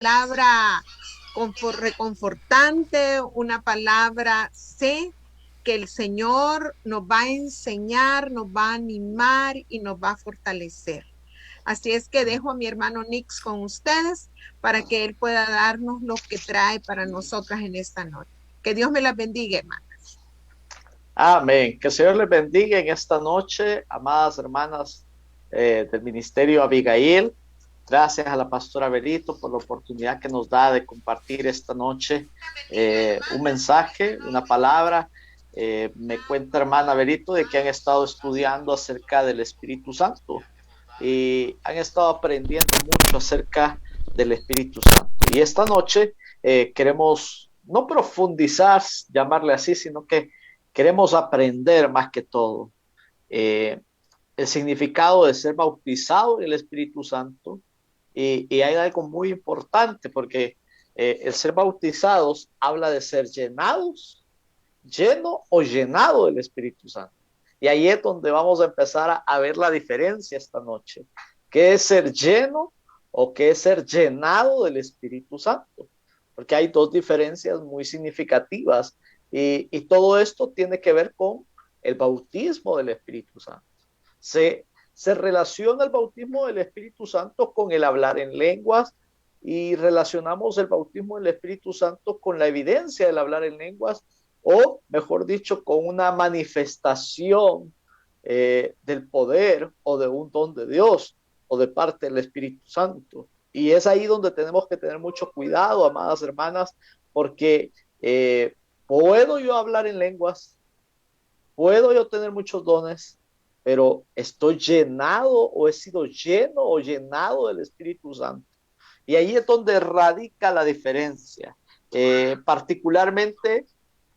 palabra reconfortante, una palabra sé que el Señor nos va a enseñar, nos va a animar y nos va a fortalecer. Así es que dejo a mi hermano Nix con ustedes para que él pueda darnos lo que trae para nosotras en esta noche. Que Dios me las bendiga, hermano. Amén. Que el Señor les bendiga en esta noche, amadas hermanas del Ministerio Abigail. Gracias a la pastora Berito por la oportunidad que nos da de compartir esta noche un mensaje, una palabra. Me cuenta hermana Berito de que han estado estudiando acerca del Espíritu Santo y han estado aprendiendo mucho acerca del Espíritu Santo. Y esta noche queremos no profundizar, llamarle así, sino que queremos aprender más que todo eh, el significado de ser bautizado en el Espíritu Santo. Y hay algo muy importante porque el ser bautizados habla de ser lleno o llenado del Espíritu Santo. Y ahí es donde vamos a empezar a ver la diferencia esta noche. ¿Qué es ser lleno o qué es ser llenado del Espíritu Santo? Porque hay dos diferencias muy significativas y todo esto tiene que ver con el bautismo del Espíritu Santo. Se relaciona el bautismo del Espíritu Santo con el hablar en lenguas y relacionamos el bautismo del Espíritu Santo con la evidencia del hablar en lenguas o, mejor dicho, con una manifestación del poder o de un don de Dios o de parte del Espíritu Santo. Y es ahí donde tenemos que tener mucho cuidado, amadas hermanas, porque puedo yo hablar en lenguas, puedo yo tener muchos dones, pero estoy llenado o he sido lleno o llenado del Espíritu Santo. Y ahí es donde radica la diferencia. Particularmente,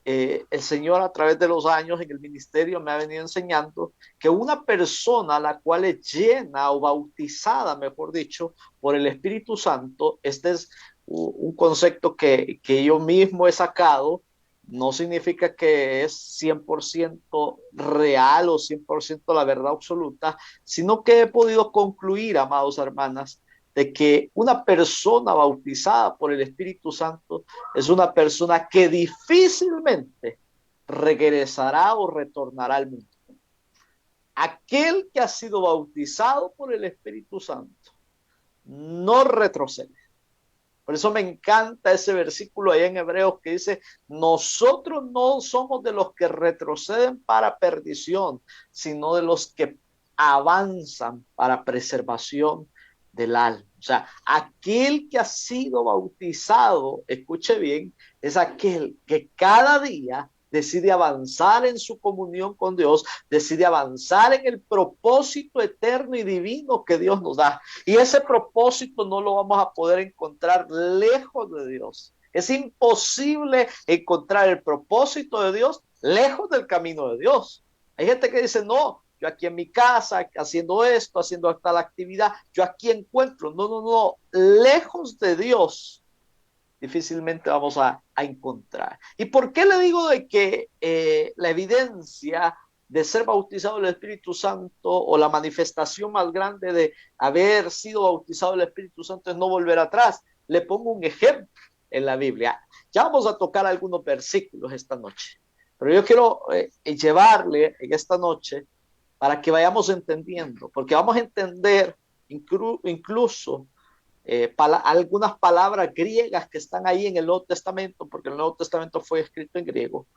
el Señor a través de los años en el ministerio me ha venido enseñando que una persona a la cual es llena o bautizada, mejor dicho, por el Espíritu Santo, este es un concepto que yo mismo he sacado, no significa que es 100% real o 100% la verdad absoluta, sino que he podido concluir, amados hermanas, de que una persona bautizada por el Espíritu Santo es una persona que difícilmente regresará o retornará al mundo. Aquel que ha sido bautizado por el Espíritu Santo no retrocede. Por eso me encanta ese versículo ahí en Hebreos que dice, nosotros no somos de los que retroceden para perdición, sino de los que avanzan para preservación del alma. O sea, aquel que ha sido bautizado, escuche bien, es aquel que cada día decide avanzar en su comunión con Dios, decide avanzar en el propósito eterno y divino que Dios nos da. Y ese propósito no lo vamos a poder encontrar lejos de Dios. Es imposible encontrar el propósito de Dios lejos del camino de Dios. Hay gente que dice, no, yo aquí en mi casa, haciendo esto, haciendo tal actividad, yo aquí encuentro. No, no, no, lejos de Dios difícilmente vamos a encontrar. ¿Y por qué le digo de que la evidencia de ser bautizado del Espíritu Santo o la manifestación más grande de haber sido bautizado del Espíritu Santo es no volver atrás? Le pongo un ejemplo en la Biblia. Ya vamos a tocar algunos versículos esta noche, pero yo quiero llevarle en esta noche para que vayamos entendiendo, porque vamos a entender incluso algunas palabras griegas que están ahí en el Nuevo Testamento, porque el Nuevo Testamento fue escrito en griego,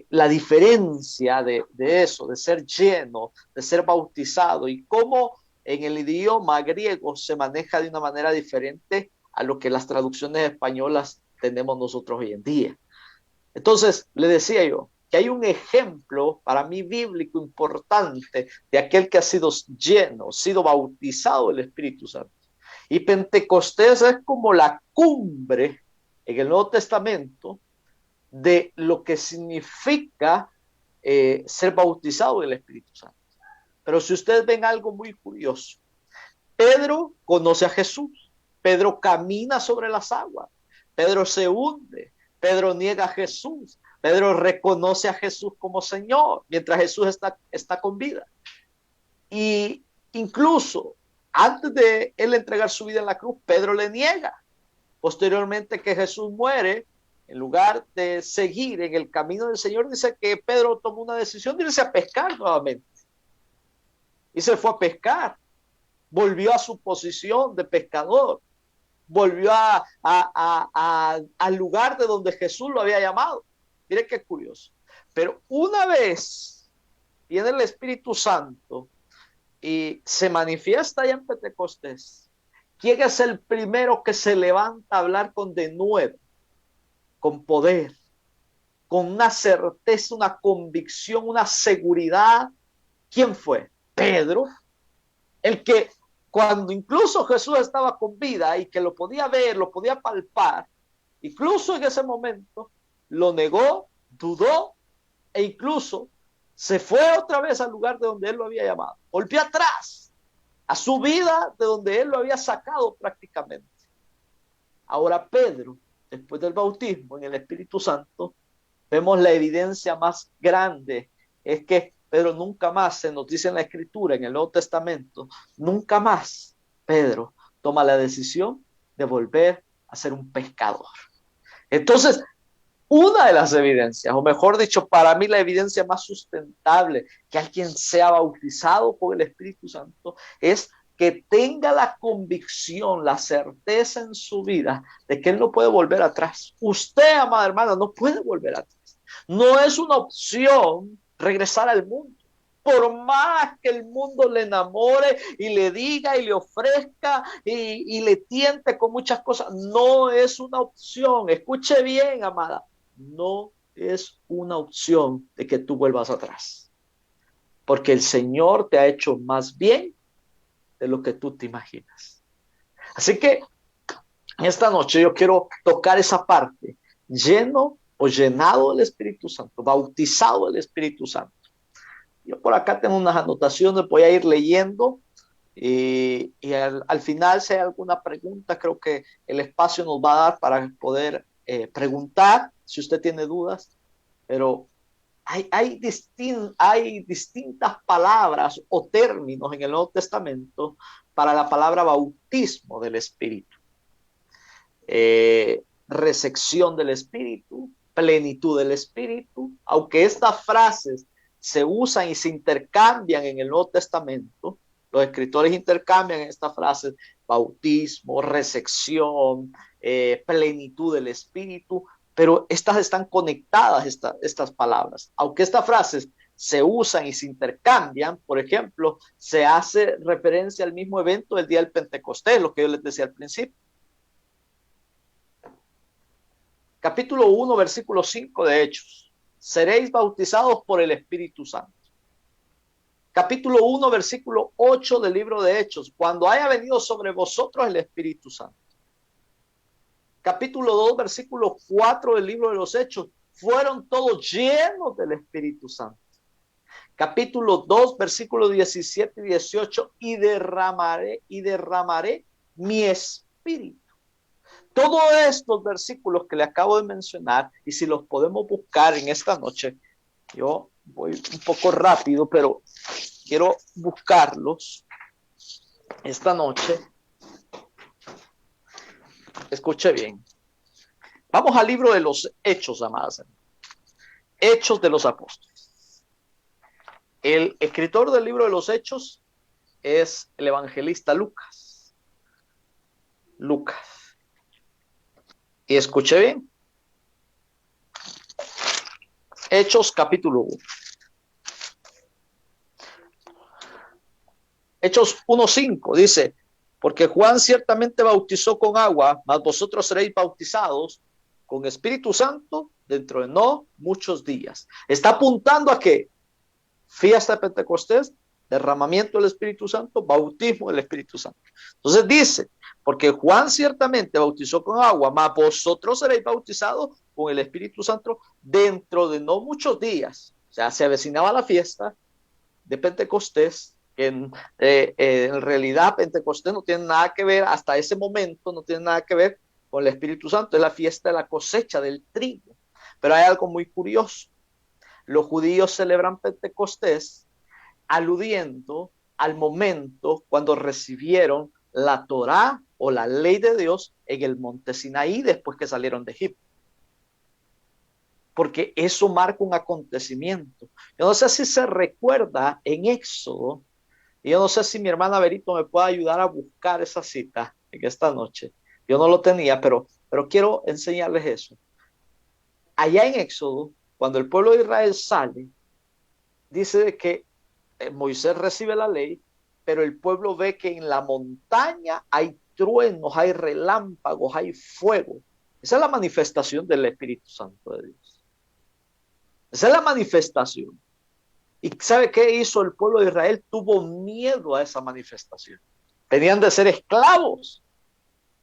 la diferencia de eso, de ser lleno, de ser bautizado y cómo en el idioma griego se maneja de una manera diferente a lo que las traducciones españolas tenemos nosotros hoy en día. Entonces, le decía yo que hay un ejemplo para mí bíblico importante de aquel que ha sido lleno, sido bautizado del Espíritu Santo. Y Pentecostés es como la cumbre en el Nuevo Testamento de lo que significa ser bautizado en el Espíritu Santo. Pero si ustedes ven algo muy curioso, Pedro conoce a Jesús, Pedro camina sobre las aguas, Pedro se hunde, Pedro niega a Jesús, Pedro reconoce a Jesús como Señor mientras Jesús está con vida. Y incluso antes de él entregar su vida en la cruz, Pedro le niega. Posteriormente que Jesús muere, en lugar de seguir en el camino del Señor, dice que Pedro tomó una decisión de irse a pescar nuevamente. Y se fue a pescar. Volvió a su posición de pescador. Volvió al lugar de donde Jesús lo había llamado. Mire qué curioso. Pero una vez viene el Espíritu Santo y se manifiesta ya en Pentecostés, ¿quién es el primero que se levanta a hablar con denuedo, con poder, con una certeza, una convicción, una seguridad? ¿Quién fue? Pedro, el que cuando incluso Jesús estaba con vida y que lo podía ver, lo podía palpar, incluso en ese momento lo negó, dudó e incluso se fue otra vez al lugar de donde él lo había llamado. Volvió atrás a su vida de donde él lo había sacado prácticamente. Ahora Pedro, después del bautismo en el Espíritu Santo, vemos la evidencia más grande, es que Pedro nunca más, se nos dice en la Escritura, en el Nuevo Testamento, nunca más Pedro toma la decisión de volver a ser un pescador. Entonces, una de las evidencias, o mejor dicho, para mí la evidencia más sustentable que alguien sea bautizado por el Espíritu Santo es que tenga la convicción, la certeza en su vida de que él no puede volver atrás. Usted, amada hermana, no puede volver atrás. No es una opción regresar al mundo. Por más que el mundo le enamore y le diga y le ofrezca y le tiente con muchas cosas, no es una opción. Escuche bien, amada. No es una opción de que tú vuelvas atrás. Porque el Señor te ha hecho más bien de lo que tú te imaginas. Así que esta noche yo quiero tocar esa parte, lleno o llenado del Espíritu Santo, bautizado del Espíritu Santo. Yo por acá tengo unas anotaciones, voy a ir leyendo y al final, si hay alguna pregunta, creo que el espacio nos va a dar para poder preguntar si usted tiene dudas, pero hay distintas palabras o términos en el Nuevo Testamento para la palabra bautismo del Espíritu. Recepción del Espíritu, plenitud del Espíritu, aunque estas frases se usan y se intercambian en el Nuevo Testamento, los escritores intercambian estas frases, bautismo, recepción, plenitud del Espíritu, pero estas están conectadas, estas palabras. Aunque estas frases se usan y se intercambian, por ejemplo, se hace referencia al mismo evento del día del Pentecostés, lo que yo les decía al principio. Capítulo 1, versículo 5 de Hechos. Seréis bautizados por el Espíritu Santo. Capítulo 1, versículo 8 del libro de Hechos. Cuando haya venido sobre vosotros el Espíritu Santo. Capítulo 2, versículo 4 del libro de los Hechos. Fueron todos llenos del Espíritu Santo. Capítulo 2, versículo 17 y 18. Y derramaré mi espíritu. Todos estos versículos que le acabo de mencionar, y si los podemos buscar en esta noche, yo voy un poco rápido, pero quiero buscarlos esta noche. Escuche bien. Vamos al libro de los Hechos, amadas. Hechos de los Apóstoles. El escritor del libro de los Hechos es el evangelista Lucas. Lucas. Y escuche bien. Hechos capítulo 1. Hechos 1:5 dice, porque Juan ciertamente bautizó con agua, mas vosotros seréis bautizados con Espíritu Santo dentro de no muchos días. Está apuntando a que fiesta de Pentecostés, derramamiento del Espíritu Santo, bautismo del Espíritu Santo. Entonces dice, porque Juan ciertamente bautizó con agua, mas vosotros seréis bautizados con el Espíritu Santo dentro de no muchos días. O sea, se avecinaba la fiesta de Pentecostés, que en realidad Pentecostés no tiene nada que ver, hasta ese momento no tiene nada que ver con el Espíritu Santo, es la fiesta de la cosecha del trigo. Pero hay algo muy curioso. Los judíos celebran Pentecostés aludiendo al momento cuando recibieron la Torá o la ley de Dios en el monte Sinaí después que salieron de Egipto. Porque eso marca un acontecimiento. Yo no sé si se recuerda en Éxodo, y yo no sé si mi hermana Berito me puede ayudar a buscar esa cita en esta noche. Yo no lo tenía, pero quiero enseñarles eso. Allá en Éxodo, cuando el pueblo de Israel sale, dice de que Moisés recibe la ley, pero el pueblo ve que en la montaña hay truenos, hay relámpagos, hay fuego. Esa es la manifestación del Espíritu Santo de Dios. Esa es la manifestación. ¿Y sabe qué hizo el pueblo de Israel? Tuvo miedo a esa manifestación. Tenían de ser esclavos.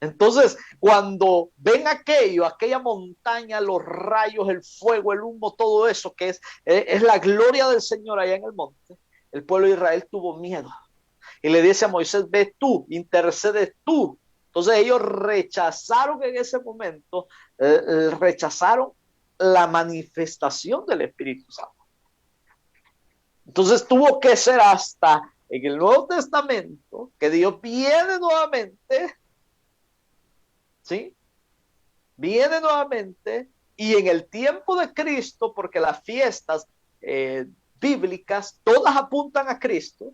Entonces, cuando ven aquello, aquella montaña, los rayos, el fuego, el humo, todo eso que es la gloria del Señor allá en el monte, el pueblo de Israel tuvo miedo. Y le dice a Moisés, ve tú, intercede tú. Entonces ellos rechazaron en ese momento, rechazaron la manifestación del Espíritu Santo. Entonces tuvo que ser hasta en el Nuevo Testamento que Dios viene nuevamente, ¿sí? Viene nuevamente y en el tiempo de Cristo, porque las fiestas bíblicas todas apuntan a Cristo.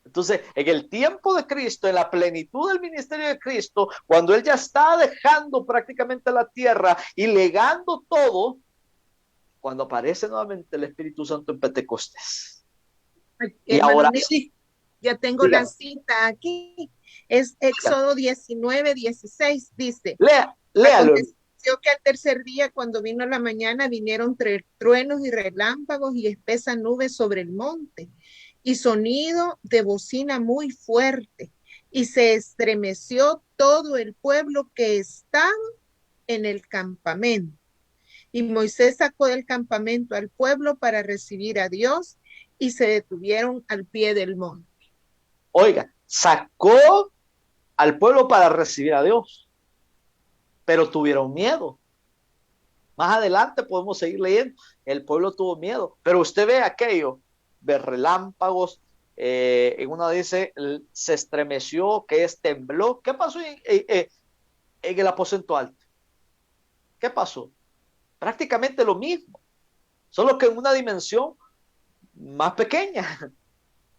Entonces, en el tiempo de Cristo, en la plenitud del ministerio de Cristo, cuando Él ya está dejando prácticamente la tierra y legando todo, cuando aparece nuevamente el Espíritu Santo en Pentecostés. Y hermano ahora Nick, sí. ya tengo Dígame. la cita aquí. Es Éxodo 19:16, dice. Léalo. Aconteció que al tercer día, cuando vino la mañana, vinieron truenos y relámpagos y espesas nubes sobre el monte, y sonido de bocina muy fuerte, y se estremeció todo el pueblo que estaba en el campamento. Y Moisés sacó del campamento al pueblo para recibir a Dios, y se detuvieron al pie del monte. Oiga, sacó al pueblo para recibir a Dios, pero tuvieron miedo. Más adelante podemos seguir leyendo. El pueblo tuvo miedo, pero usted ve aquello, ve relámpagos, en una dice, se estremeció, que es tembló. ¿Qué pasó en el aposento alto? ¿Qué pasó? Prácticamente lo mismo, solo que en una dimensión más pequeña,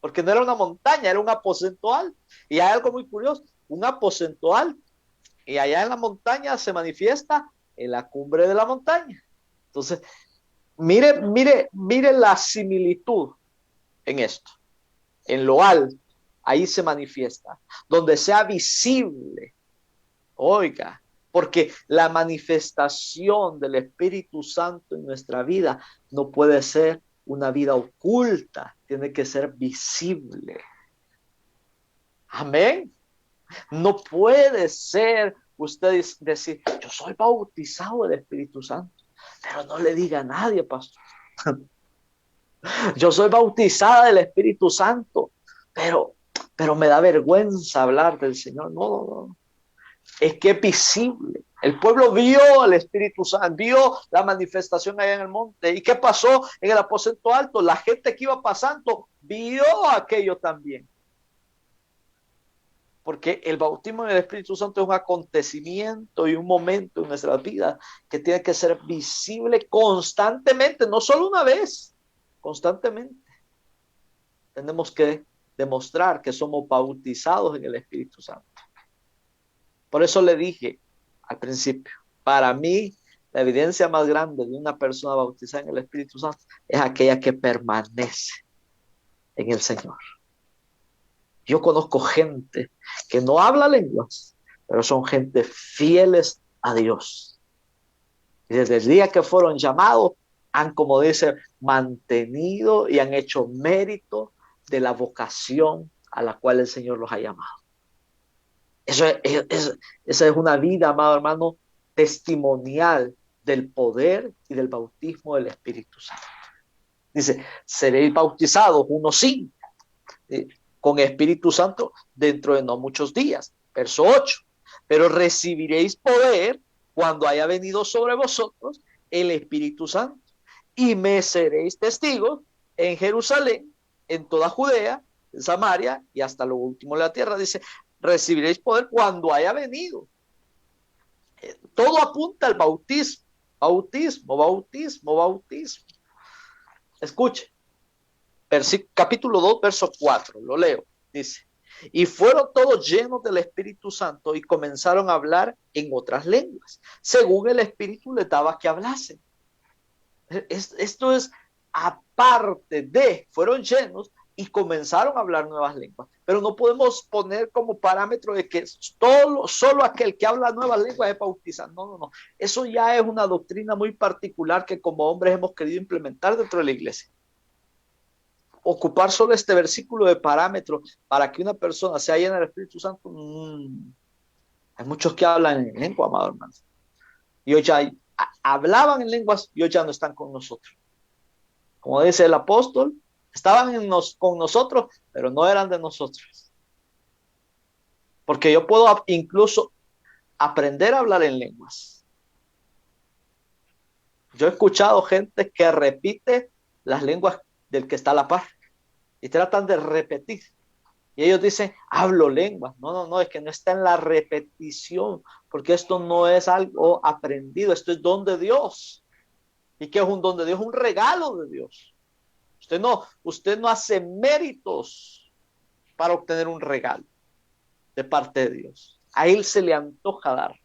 porque no era una montaña, era un aposento alto. Y hay algo muy curioso, un aposento alto, y allá en la montaña se manifiesta en la cumbre de la montaña. Entonces, mire la similitud en esto. En lo alto, ahí se manifiesta, donde sea visible. Oiga, porque la manifestación del Espíritu Santo en nuestra vida no puede ser una vida oculta, tiene que ser visible. Amén. No puede ser usted decir, yo soy bautizado del Espíritu Santo, pero no le diga a nadie, pastor. Yo soy bautizada del Espíritu Santo, pero me da vergüenza hablar del Señor. No. Es que es visible. El pueblo vio al Espíritu Santo, vio la manifestación allá en el monte. ¿Y qué pasó en el aposento alto? La gente que iba pasando vio aquello también. Porque el bautismo en el Espíritu Santo es un acontecimiento y un momento en nuestra vida que tiene que ser visible constantemente, no solo una vez, constantemente. Tenemos que demostrar que somos bautizados en el Espíritu Santo. Por eso le dije al principio, para mí la evidencia más grande de una persona bautizada en el Espíritu Santo es aquella que permanece en el Señor. Yo conozco gente que no habla lenguas, pero son gente fieles a Dios. Y desde el día que fueron llamados, han, como dice, mantenido y han hecho mérito de la vocación a la cual el Señor los ha llamado. Esa es una vida, amado hermano, testimonial del poder y del bautismo del Espíritu Santo. Dice, seréis bautizados, 1:5, con Espíritu Santo dentro de no muchos días. Verso 8, pero recibiréis poder cuando haya venido sobre vosotros el Espíritu Santo, y me seréis testigos en Jerusalén, en toda Judea, en Samaria y hasta lo último de la tierra. Dice, recibiréis poder cuando haya venido. Todo apunta al bautismo, bautismo, bautismo, bautismo. Escuche, capítulo 2, verso 4, lo leo, dice, y fueron todos llenos del Espíritu Santo y comenzaron a hablar en otras lenguas, según el Espíritu les daba que hablasen. Esto es aparte de, fueron llenos y comenzaron a hablar nuevas lenguas, pero no podemos poner como parámetro de que solo aquel que habla nuevas lenguas es bautizado. No, eso ya es una doctrina muy particular que como hombres hemos querido implementar dentro de la iglesia. Ocupar solo este versículo de parámetro para que una persona sea llena del Espíritu Santo, hay muchos que hablan en lengua, amado hermano, y hoy ya hablaban en lenguas y hoy ya no están con nosotros. Como dice el apóstol, estaban con nosotros, pero no eran de nosotros. Porque yo puedo incluso aprender a hablar en lenguas. Yo he escuchado gente que repite las lenguas del que está a la par y tratan de repetir. Y ellos dicen, hablo lenguas. No, es que no está en la repetición, porque esto no es algo aprendido, esto es don de Dios. ¿Y qué es un don de Dios? Un regalo de Dios. Usted no hace méritos para obtener un regalo de parte de Dios. A Él se le antoja dar.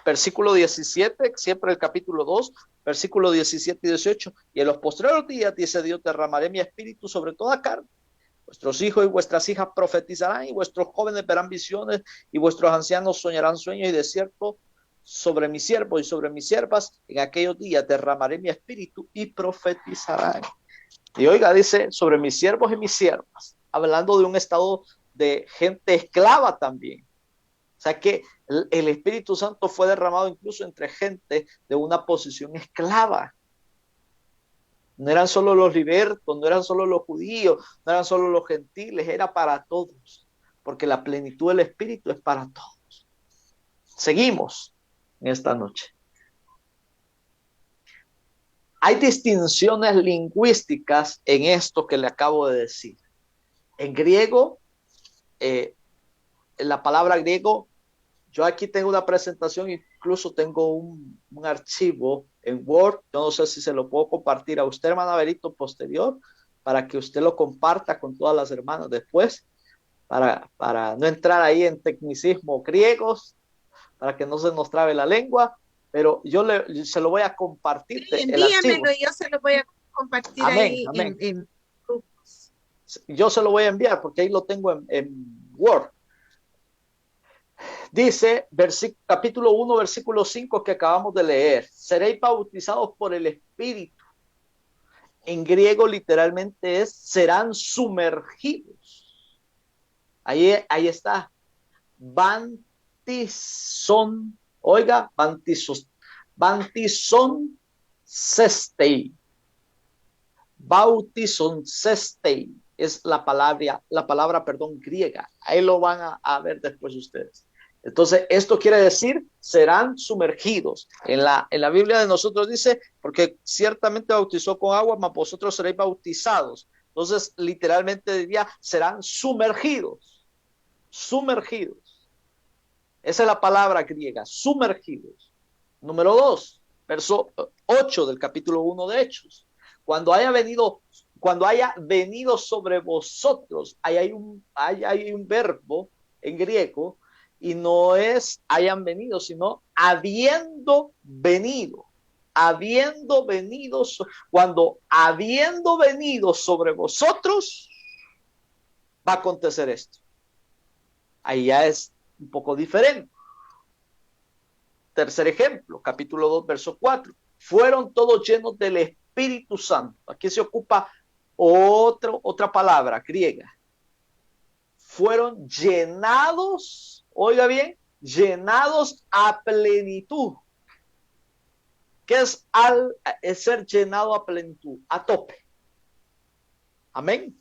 Versículo 17, siempre el capítulo 2, versículo 17 y 18. Y en los postreros días, dice Dios, derramaré mi espíritu sobre toda carne. Vuestros hijos y vuestras hijas profetizarán, y vuestros jóvenes verán visiones, y vuestros ancianos soñarán sueños, y de cierto, sobre mis siervos y sobre mis siervas, en aquellos días derramaré mi espíritu y profetizarán. Y oiga, dice, sobre mis siervos y mis siervas, hablando de un estado de gente esclava también. O sea que el Espíritu Santo fue derramado incluso entre gente de una posición esclava. No eran solo los libertos, no eran solo los judíos, no eran solo los gentiles, era para todos, porque la plenitud del Espíritu es para todos. Seguimos en esta noche. Hay distinciones lingüísticas en esto que le acabo de decir. En griego, la palabra griego, yo aquí tengo una presentación, incluso tengo un archivo en Word, yo no sé si se lo puedo compartir a usted, hermana Berito, posterior, para que usted lo comparta con todas las hermanas después, para no entrar ahí en tecnicismos griegos, para que no se nos trabe la lengua, pero se lo voy a compartir. Sí, envíamelo y yo se lo voy a compartir. Amén, ahí amén. En grupos. Yo se lo voy a enviar porque ahí lo tengo en Word. Dice, capítulo 1, versículo 5 que acabamos de leer, seréis bautizados por el Espíritu. En griego literalmente serán sumergidos. Ahí está. Bantison, oiga, bantison sestei. Bautison sestei es la palabra, griega. Ahí lo van a ver después ustedes. Entonces, esto quiere decir, serán sumergidos. En la Biblia de nosotros dice, porque ciertamente bautizó con agua, mas vosotros seréis bautizados. Entonces, literalmente diría, serán sumergidos. Sumergidos. Esa es la palabra griega, sumergidos. Número 2, verso 8 del capítulo 1 de Hechos. Cuando haya venido sobre vosotros, hay un verbo en griego, y no es hayan venido, sino habiendo venido. Cuando habiendo venido sobre vosotros, va a acontecer esto. Ahí ya es un poco diferente. Tercer ejemplo, capítulo 2, verso 4. Fueron todos llenos del Espíritu Santo. Aquí se ocupa otra palabra griega. Fueron llenados, oiga bien, llenados a plenitud. ¿Qué es ser llenado a plenitud? A tope. Amén.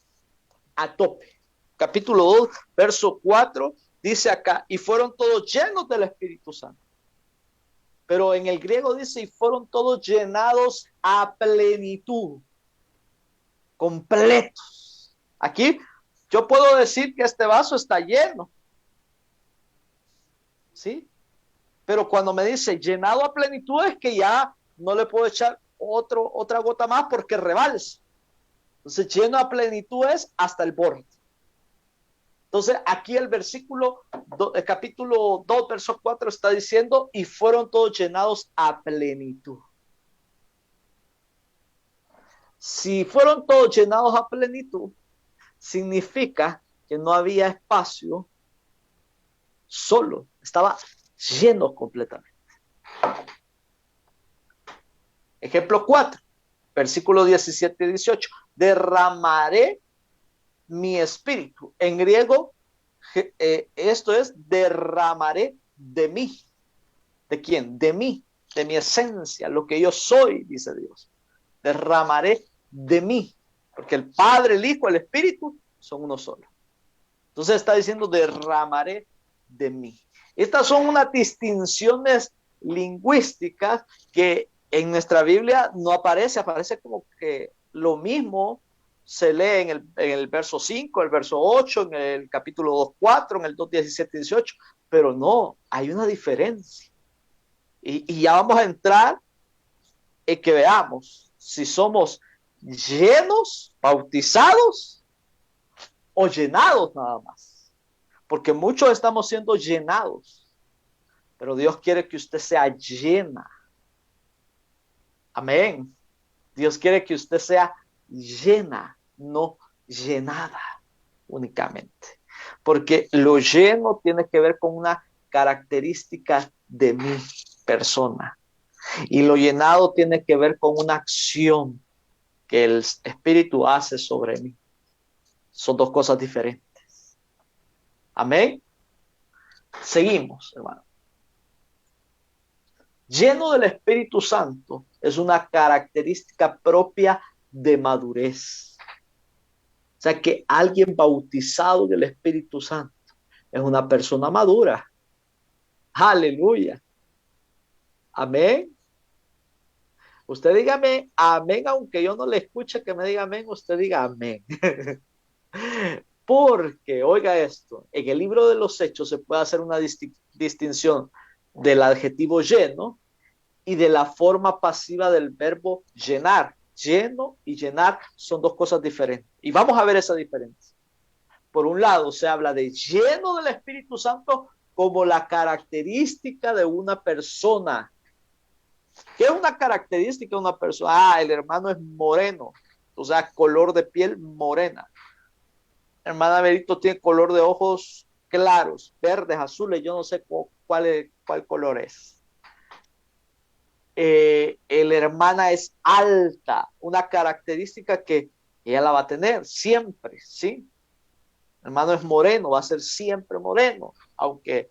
A tope. Capítulo 2, verso 4, dice acá, y fueron todos llenos del Espíritu Santo. Pero en el griego dice, y fueron todos llenados a plenitud. Completos. Aquí Yo puedo decir que este vaso está lleno, ¿sí? Pero cuando me dice llenado a plenitud es que ya no le puedo echar otra gota más porque rebalsa. Entonces, lleno a plenitud es hasta el borde. Entonces, aquí el el capítulo 2, verso 4 está diciendo, y fueron todos llenados a plenitud. Si fueron todos llenados a plenitud, significa que no había espacio solo, estaba lleno completamente. Ejemplo 4, versículo 17 y 18. Derramaré mi espíritu. En griego, esto es derramaré de mí. ¿De quién? De mí, de mi esencia, lo que yo soy, dice Dios. Derramaré de mí, porque el Padre, el Hijo, el Espíritu son uno solo. Entonces está diciendo derramaré de mí. Estas son unas distinciones lingüísticas que en nuestra Biblia no aparece como que lo mismo se lee en el verso 5, el verso 8, en el capítulo 2, 4, en el 2, 17, 18, pero no, hay una diferencia. Y ya vamos a entrar en que veamos si somos llenos, bautizados o llenados nada más. Porque muchos estamos siendo llenados, pero Dios quiere que usted sea llena. Amén. Dios quiere que usted sea llena, no llenada únicamente. Porque lo lleno tiene que ver con una característica de mi persona. Y lo llenado tiene que ver con una acción que el Espíritu hace sobre mí. Son dos cosas diferentes. Amén. Seguimos, hermano. Lleno del Espíritu Santo es una característica propia de madurez. O sea, que alguien bautizado del Espíritu Santo es una persona madura. Aleluya. Amén. Usted dígame amén, aunque yo no le escuche que me diga amén, usted diga amén. Porque, oiga esto, en el libro de los Hechos se puede hacer una distinción del adjetivo lleno y de la forma pasiva del verbo llenar. Lleno y llenar son dos cosas diferentes. Y vamos a ver esa diferencia. Por un lado, se habla de lleno del Espíritu Santo como la característica de una persona. ¿Qué es una característica de una persona? Ah, el hermano es moreno, o sea, color de piel morena. Hermana Berito tiene color de ojos claros, verdes, azules, yo no sé cuál color es. La hermana es alta, una característica que ella la va a tener siempre, ¿sí? El hermano es moreno, va a ser siempre moreno, aunque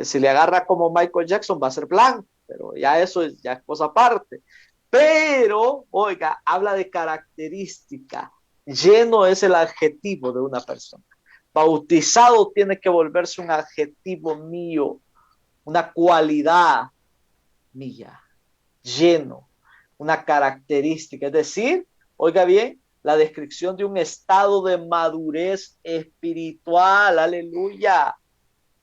si le agarra como Michael Jackson va a ser blanco, pero ya eso es cosa aparte. Pero, oiga, habla de característica. Lleno es el adjetivo de una persona. Bautizado tiene que volverse un adjetivo mío, una cualidad mía. Lleno, una característica. Es decir, oiga bien, la descripción de un estado de madurez espiritual. Aleluya.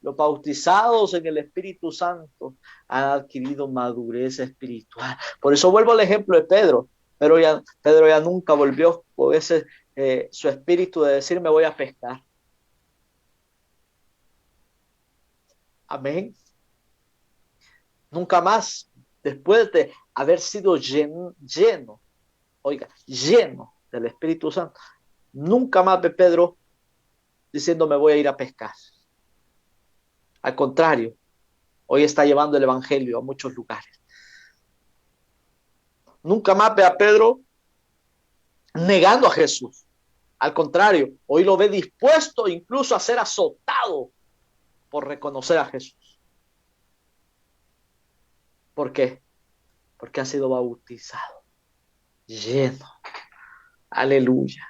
Los bautizados en el Espíritu Santo han adquirido madurez espiritual. Por eso vuelvo al ejemplo de Pedro. Pedro ya nunca volvió con su espíritu de decir me voy a pescar. Amén. Nunca más, después de haber sido lleno, oiga, lleno del Espíritu Santo, nunca más ve Pedro diciendo me voy a ir a pescar. Al contrario, hoy está llevando el evangelio a muchos lugares. Nunca más ve a Pedro negando a Jesús. Al contrario, hoy lo ve dispuesto incluso a ser azotado por reconocer a Jesús. ¿Por qué? Porque ha sido bautizado, lleno. Aleluya.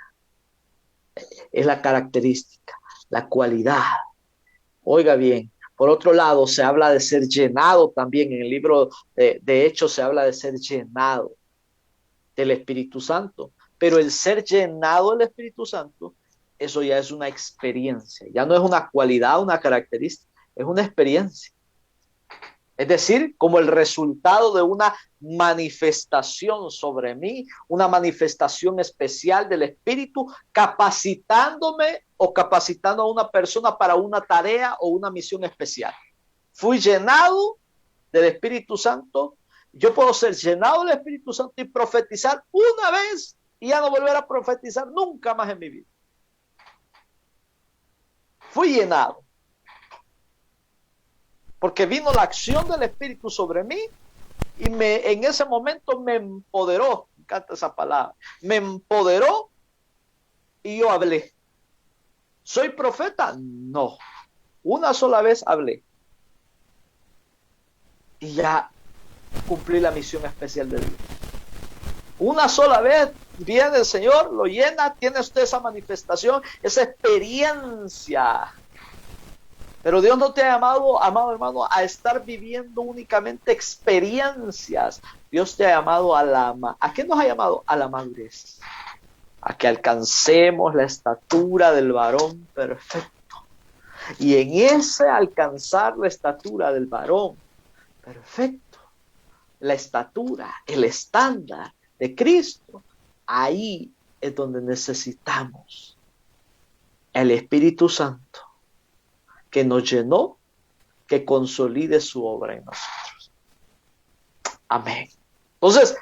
Es la característica, la cualidad. Oiga bien. Por otro lado, se habla de ser llenado también. En el libro de Hechos se habla de ser llenado del Espíritu Santo. Pero el ser llenado del Espíritu Santo eso ya es una experiencia, ya no es una cualidad, una característica, es una experiencia. Es decir, como el resultado de una manifestación sobre mí, una manifestación especial del Espíritu, capacitándome o capacitando a una persona para una tarea o una misión especial. Fui llenado del Espíritu Santo. Yo puedo ser llenado del Espíritu Santo y profetizar una vez y ya no volver a profetizar nunca más en mi vida. Fui llenado. Porque vino la acción del Espíritu sobre mí y en ese momento me empoderó. Me encanta esa palabra. Me empoderó y yo hablé. ¿Soy profeta? No. Una sola vez hablé. Y ya cumplí la misión especial de Dios. Una sola vez viene el Señor, lo llena, tiene usted esa manifestación, esa experiencia. Pero Dios no te ha llamado, amado hermano, a estar viviendo únicamente experiencias. Dios te ha llamado ¿a qué nos ha llamado? A la madurez. A que alcancemos la estatura del varón perfecto. Y en ese alcanzar la estatura del varón perfecto, la estatura, el estándar de Cristo, ahí es donde necesitamos el Espíritu Santo que nos llenó, que consolide su obra en nosotros. Amén. Entonces,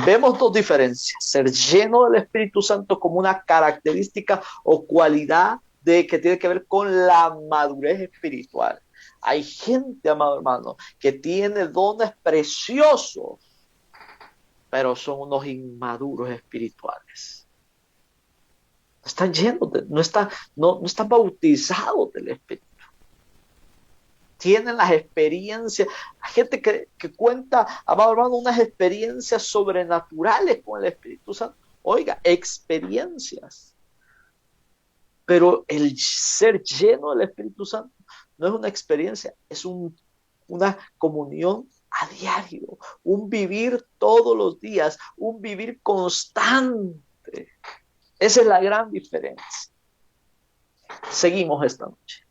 vemos dos diferencias. Ser lleno del Espíritu Santo como una característica o cualidad que tiene que ver con la madurez espiritual. Hay gente, amado hermano, que tiene dones preciosos, pero son unos inmaduros espirituales. No están llenos, no están bautizados del Espíritu. Tienen las experiencias. Hay gente que cuenta, amado hermano, unas experiencias sobrenaturales con el Espíritu Santo. Oiga, experiencias. Pero el ser lleno del Espíritu Santo no es una experiencia, es una comunión a diario, un vivir todos los días, un vivir constante. Esa es la gran diferencia. Seguimos esta noche.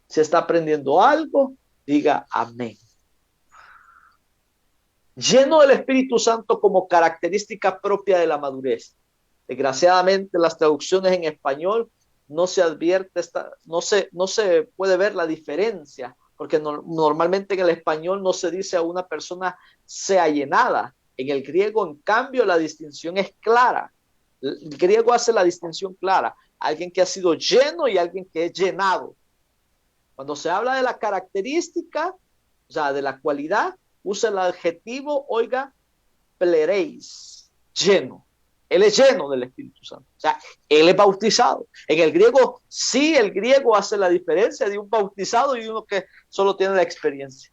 Si está aprendiendo algo, diga amén. Lleno del Espíritu Santo como característica propia de la madurez. Desgraciadamente, las traducciones en español no se advierte, no se puede ver la diferencia, porque normalmente en el español no se dice a una persona sea llenada. En el griego, en cambio, la distinción es clara. El griego hace la distinción clara. Alguien que ha sido lleno y alguien que es llenado. Cuando se habla de la característica, o sea, de la cualidad, usa el adjetivo, oiga, plereis, lleno. Él es lleno del Espíritu Santo. O sea, él es bautizado. En el griego, sí, el griego hace la diferencia de un bautizado y uno que solo tiene la experiencia.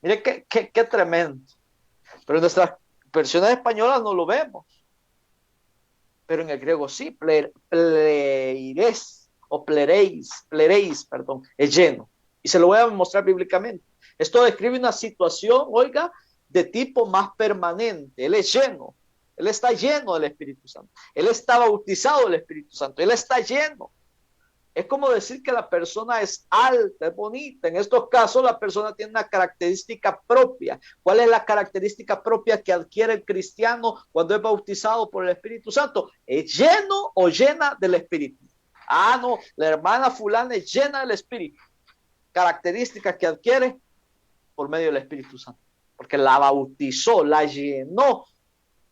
Mire qué tremendo. Pero en nuestras versiones españolas no lo vemos. Pero en el griego sí, plereis o plereis, perdón, es lleno. Y se lo voy a mostrar bíblicamente. Esto describe una situación, oiga, de tipo más permanente. Él es lleno. Él está lleno del Espíritu Santo. Él está bautizado del Espíritu Santo. Él está lleno. Es como decir que la persona es alta, es bonita. En estos casos, la persona tiene una característica propia. ¿Cuál es la característica propia que adquiere el cristiano cuando es bautizado por el Espíritu Santo? Es lleno o llena del Espíritu. Ah, no, la hermana fulana es llena del Espíritu. Características que adquiere por medio del Espíritu Santo. Porque la bautizó, la llenó,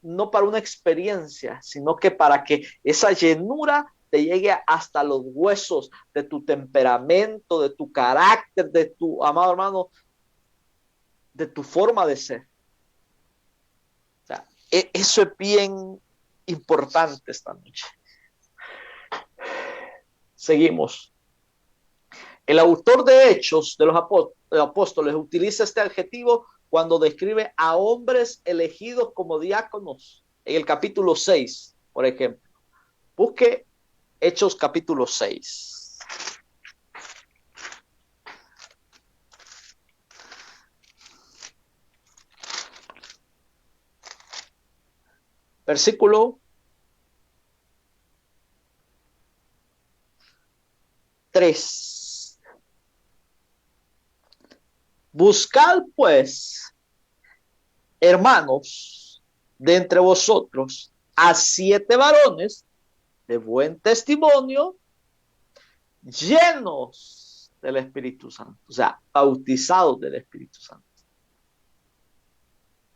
no para una experiencia, sino que para que esa llenura te llegue hasta los huesos de tu temperamento, de tu carácter, de tu, amado hermano, de tu forma de ser. O sea, eso es bien importante esta noche. Seguimos. El autor de Hechos de los Apóstoles utiliza este adjetivo cuando describe a hombres elegidos como diáconos. En el capítulo 6, por ejemplo. Busque Hechos capítulo 6. Versículo 3. Buscad pues, hermanos, de entre vosotros a 7 varones de buen testimonio, llenos del Espíritu Santo, o sea, bautizados del Espíritu Santo.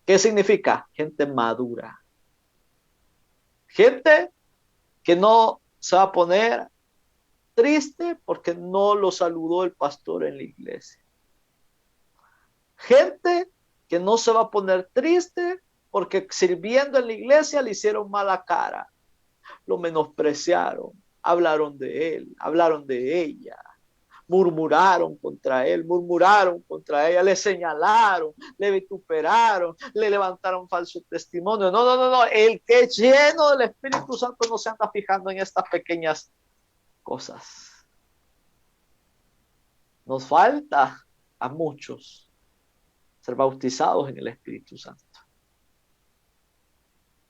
¿Qué significa? Gente madura. Gente que no se va a poner triste porque no lo saludó el pastor en la iglesia. Gente que no se va a poner triste porque sirviendo en la iglesia le hicieron mala cara, lo menospreciaron, hablaron de él, hablaron de ella, murmuraron contra él, murmuraron contra ella, le señalaron, le vituperaron, le levantaron falso testimonio. No. El que es lleno del Espíritu Santo no se anda fijando en estas pequeñas cosas. Nos falta a muchos ser bautizados en el Espíritu Santo.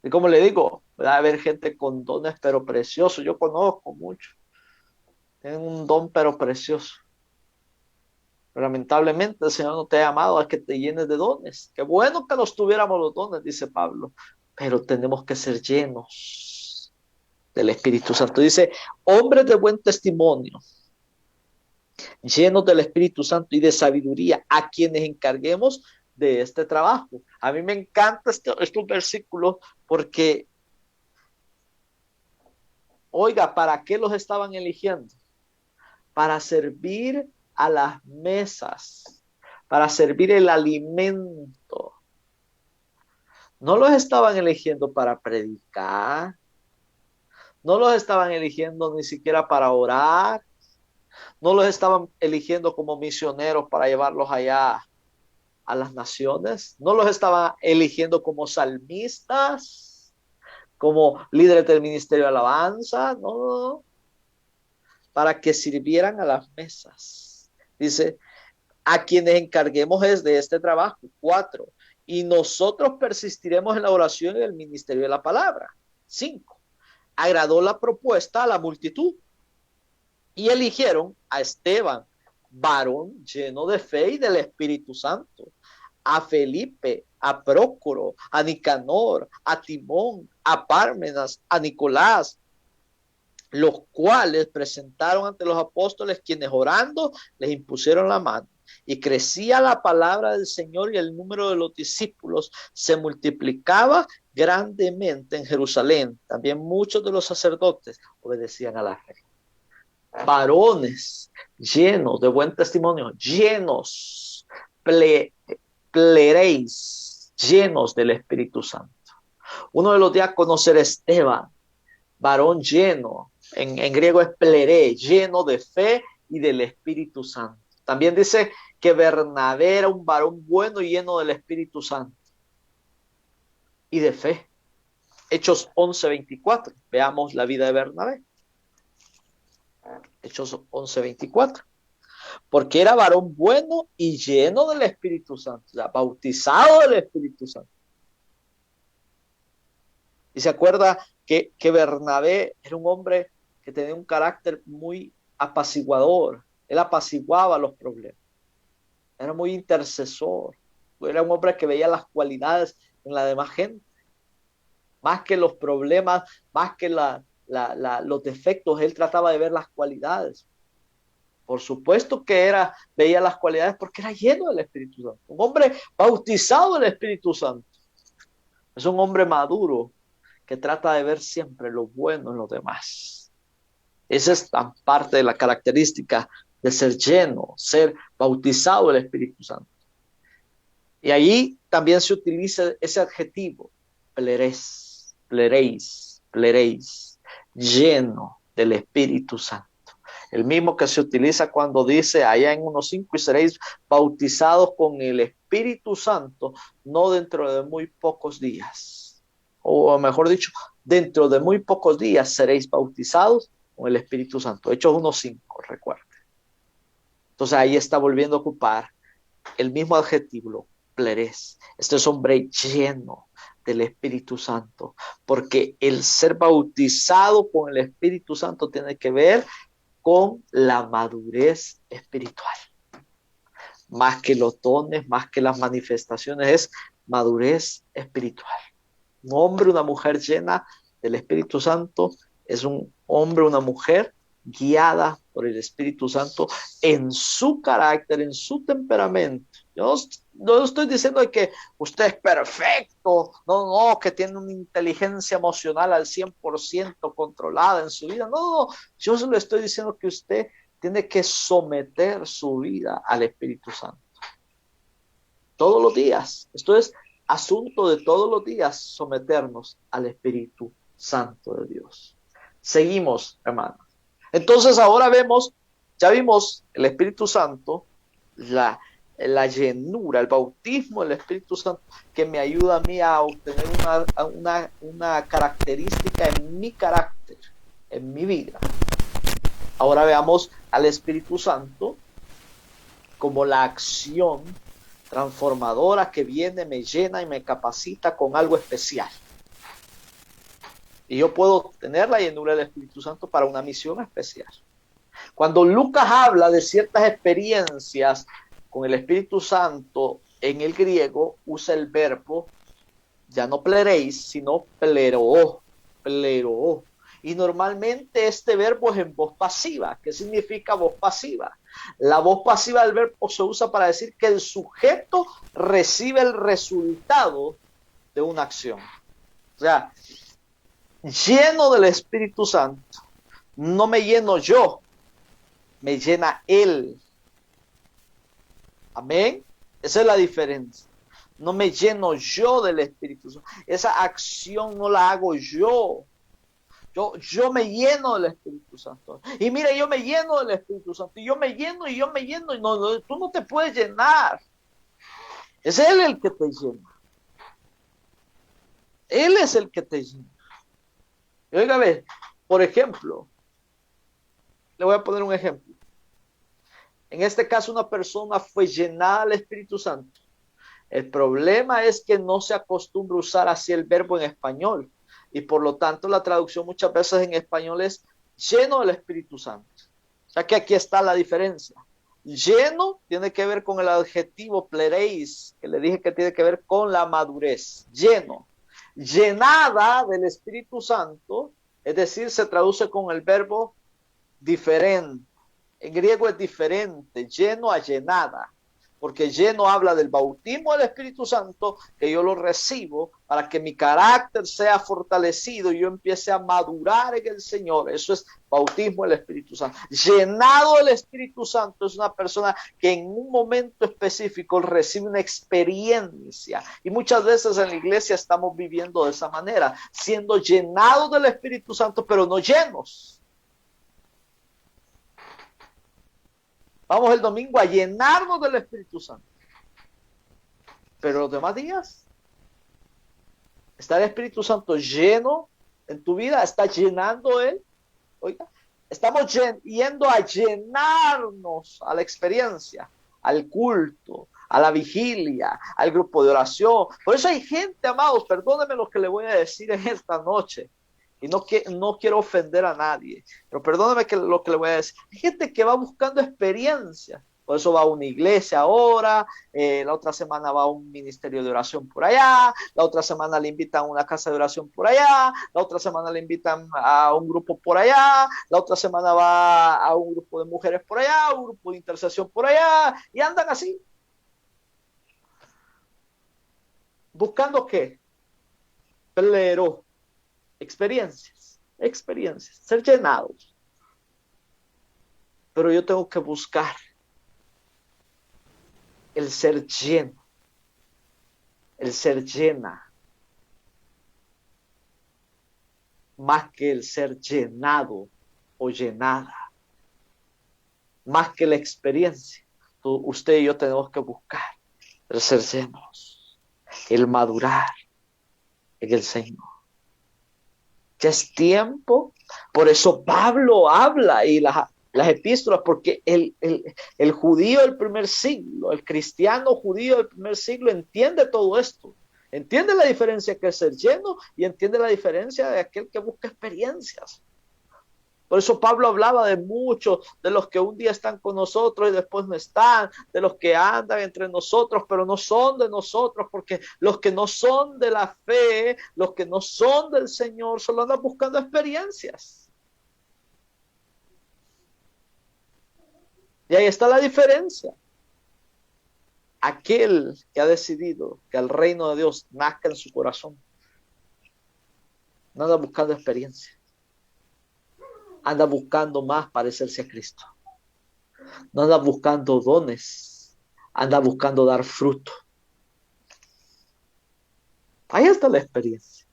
Y como le digo, va a haber gente con dones pero preciosos. Yo conozco muchos. Tienen un don pero precioso. Pero lamentablemente el Señor no te ha llamado a que te llenes de dones. Qué bueno que los tuviéramos los dones, dice Pablo. Pero tenemos que ser llenos del Espíritu Santo. Dice, hombres de buen testimonio, llenos del Espíritu Santo y de sabiduría, a quienes encarguemos de este trabajo. A mí me encanta estos versículos porque, oiga, ¿para qué los estaban eligiendo? Para servir a las mesas, para servir el alimento. No los estaban eligiendo para predicar, no los estaban eligiendo ni siquiera para orar, no los estaban eligiendo como misioneros para llevarlos allá a las naciones, no los estaban eligiendo como salmistas, como líderes del ministerio de alabanza, no, para que sirvieran a las mesas. Dice, a quienes encarguemos es de este trabajo. 4. Y nosotros persistiremos en la oración y el ministerio de la palabra. 5. Agradó la propuesta a la multitud y eligieron a Esteban, varón lleno de fe y del Espíritu Santo, a Felipe, a Prócoro, a Nicanor, a Timón, a Pármenas, a Nicolás, los cuales presentaron ante los apóstoles, quienes orando les impusieron la mano. Y crecía la palabra del Señor y el número de los discípulos se multiplicaba grandemente en Jerusalén. También muchos de los sacerdotes obedecían a la ley. Varones llenos de buen testimonio, llenos, plereis, llenos del Espíritu Santo. Uno de los diáconos era Esteban, varón lleno, en griego es pleré, lleno de fe y del Espíritu Santo. También dice que Bernabé era un varón bueno y lleno del Espíritu Santo y de fe. Hechos 11:24. Veamos la vida de Bernabé. Hechos 11:24. Porque era varón bueno y lleno del Espíritu Santo, o sea, bautizado del Espíritu Santo. Y se acuerda que Bernabé era un hombre que tenía un carácter muy apaciguador. Él apaciguaba los problemas. Era muy intercesor. Era un hombre que veía las cualidades en la demás gente. Más que los problemas, más que los defectos, él trataba de ver las cualidades. Por supuesto que veía las cualidades porque era lleno del Espíritu Santo. Un hombre bautizado del Espíritu Santo. Es un hombre maduro que trata de ver siempre lo bueno en los demás. Esa es parte de la característica de ser lleno, ser bautizado del Espíritu Santo. Y allí también se utiliza ese adjetivo, plereis, lleno del Espíritu Santo. El mismo que se utiliza cuando dice allá en 1:5, y seréis bautizados con el Espíritu Santo, no dentro de muy pocos días. O mejor dicho, dentro de muy pocos días seréis bautizados con el Espíritu Santo. Hechos 1:5, recuerden. Entonces ahí está volviendo a ocupar el mismo adjetivo, pleres. Este es hombre lleno del Espíritu Santo, porque el ser bautizado con el Espíritu Santo tiene que ver con la madurez espiritual. Más que los dones, más que las manifestaciones, es madurez espiritual. Un hombre, una mujer llena del Espíritu Santo es un hombre, una mujer guiada por el Espíritu Santo en su carácter, en su temperamento. Yo no estoy diciendo que usted es perfecto, no, que tiene una inteligencia emocional al 100% controlada en su vida. No, yo solo estoy diciendo que usted tiene que someter su vida al Espíritu Santo. Todos los días. Esto es asunto de todos los días, someternos al Espíritu Santo de Dios. Seguimos, hermanos. Entonces ahora ya vimos el Espíritu Santo, la llenura, el bautismo del Espíritu Santo, que me ayuda a mí a obtener una característica en mi carácter, en mi vida. Ahora veamos al Espíritu Santo como la acción transformadora que viene, me llena y me capacita con algo especial. Y yo puedo tener la llenura del Espíritu Santo para una misión especial. Cuando Lucas habla de ciertas experiencias con el Espíritu Santo, en el griego usa el verbo, ya no plereis, sino pleroo. Y normalmente este verbo es en voz pasiva. ¿Qué significa voz pasiva? La voz pasiva del verbo se usa para decir que el sujeto recibe el resultado de una acción. O sea, lleno del Espíritu Santo, no me lleno yo, me llena Él. Amén. Esa es la diferencia. No me lleno yo del Espíritu Santo. Esa acción no la hago yo. Yo me lleno del Espíritu Santo. Y mira, yo me lleno del Espíritu Santo. Y yo me lleno. Y no, tú no te puedes llenar. Es Él el que te llena. Él es el que te llena. Y oiga, a ver, por ejemplo, le voy a poner un ejemplo. En este caso, una persona fue llenada del Espíritu Santo. El problema es que no se acostumbra a usar así el verbo en español. Y por lo tanto, la traducción muchas veces en español es lleno del Espíritu Santo. O sea que aquí está la diferencia. Lleno tiene que ver con el adjetivo plereis, que le dije que tiene que ver con la madurez. Lleno. Llenada del Espíritu Santo, es decir, se traduce con el verbo diferente. En griego es diferente, lleno a llenada, porque lleno habla del bautismo del Espíritu Santo, que yo lo recibo para que mi carácter sea fortalecido y yo empiece a madurar en el Señor. Eso es bautismo del Espíritu Santo. Llenado del Espíritu Santo es una persona que en un momento específico recibe una experiencia. Y muchas veces en la iglesia estamos viviendo de esa manera, siendo llenados del Espíritu Santo, pero no llenos. Vamos el domingo a llenarnos del Espíritu Santo. Pero los demás días, ¿está el Espíritu Santo lleno en tu vida? ¿Está llenando Él? Oiga, estamos yendo a llenarnos a la experiencia, al culto, a la vigilia, al grupo de oración. Por eso hay gente, amados, perdónenme lo que le voy a decir en esta noche. Y no quiero ofender a nadie, pero perdóname lo que le voy a decir. Hay gente que va buscando experiencias. Por eso va a una iglesia ahora, la otra semana va a un ministerio de oración por allá, la otra semana le invitan a una casa de oración por allá, la otra semana le invitan a un grupo por allá, la otra semana va a un grupo de mujeres por allá, un grupo de intercesión por allá, y andan así. ¿Buscando qué? Pero experiencias, ser llenados. Pero yo tengo que buscar el ser lleno, el ser llena, más que el ser llenado o llenada, más que la experiencia. Usted y yo tenemos que buscar el ser llenos, el madurar en el Señor. Ya es tiempo. Por eso Pablo habla y las epístolas, porque el judío del primer siglo, el cristiano judío del primer siglo entiende todo esto. Entiende la diferencia que es ser lleno y entiende la diferencia de aquel que busca experiencias. Por eso Pablo hablaba de muchos, de los que un día están con nosotros y después no están, de los que andan entre nosotros, pero no son de nosotros, porque los que no son de la fe, los que no son del Señor, solo andan buscando experiencias. Y ahí está la diferencia. Aquel que ha decidido que el reino de Dios nazca en su corazón, no anda buscando experiencia, anda buscando más parecerse a Cristo. No anda buscando dones, anda buscando dar fruto. Ahí está la experiencia.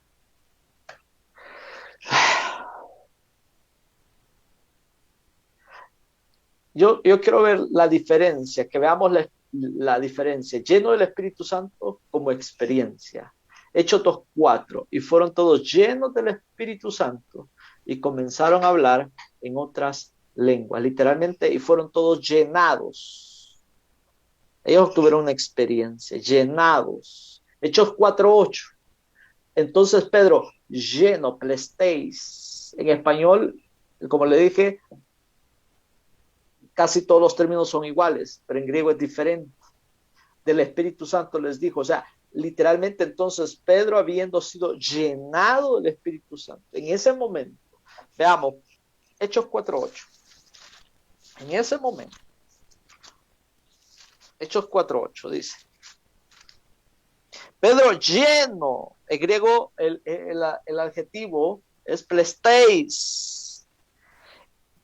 Yo quiero ver la diferencia, que veamos la diferencia. Lleno del Espíritu Santo como experiencia. Hechos 2:4. Y fueron todos llenos del Espíritu Santo y comenzaron a hablar en otras lenguas. Literalmente, y fueron todos llenados. Ellos tuvieron una experiencia, llenados. Hechos 4:8. Entonces Pedro, lleno, plesteis. En español, como le dije, casi todos los términos son iguales, pero en griego es diferente. Del Espíritu Santo les dijo, o sea, literalmente entonces Pedro habiendo sido llenado del Espíritu Santo, en ese momento, veamos, Hechos 4:8, en ese momento, Hechos 4:8 dice, Pedro lleno, en griego el adjetivo es plesteis.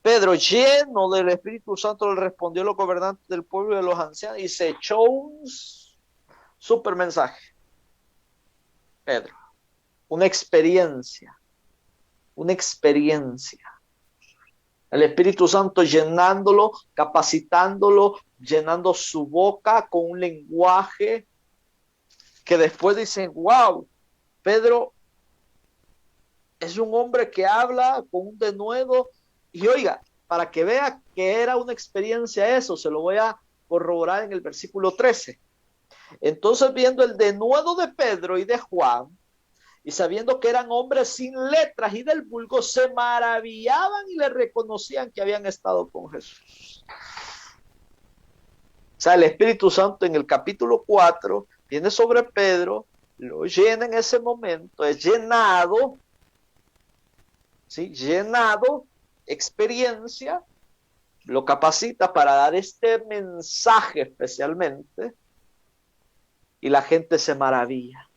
Pedro, lleno del Espíritu Santo, le respondió a los gobernantes del pueblo y de los ancianos y se echó un super mensaje. Pedro, una experiencia. El Espíritu Santo llenándolo, capacitándolo, llenando su boca con un lenguaje que después dicen, wow, Pedro es un hombre que habla con un denuedo. Y oiga, para que vea que era una experiencia eso, se lo voy a corroborar en el versículo 13. Entonces, viendo el denuedo de Pedro y de Juan, y sabiendo que eran hombres sin letras y del vulgo, se maravillaban y le reconocían que habían estado con Jesús. O sea, el Espíritu Santo en el capítulo 4 viene sobre Pedro, lo llena en ese momento, es llenado, ¿sí? Llenado, experiencia, lo capacita para dar este mensaje especialmente, y la gente se maravilla.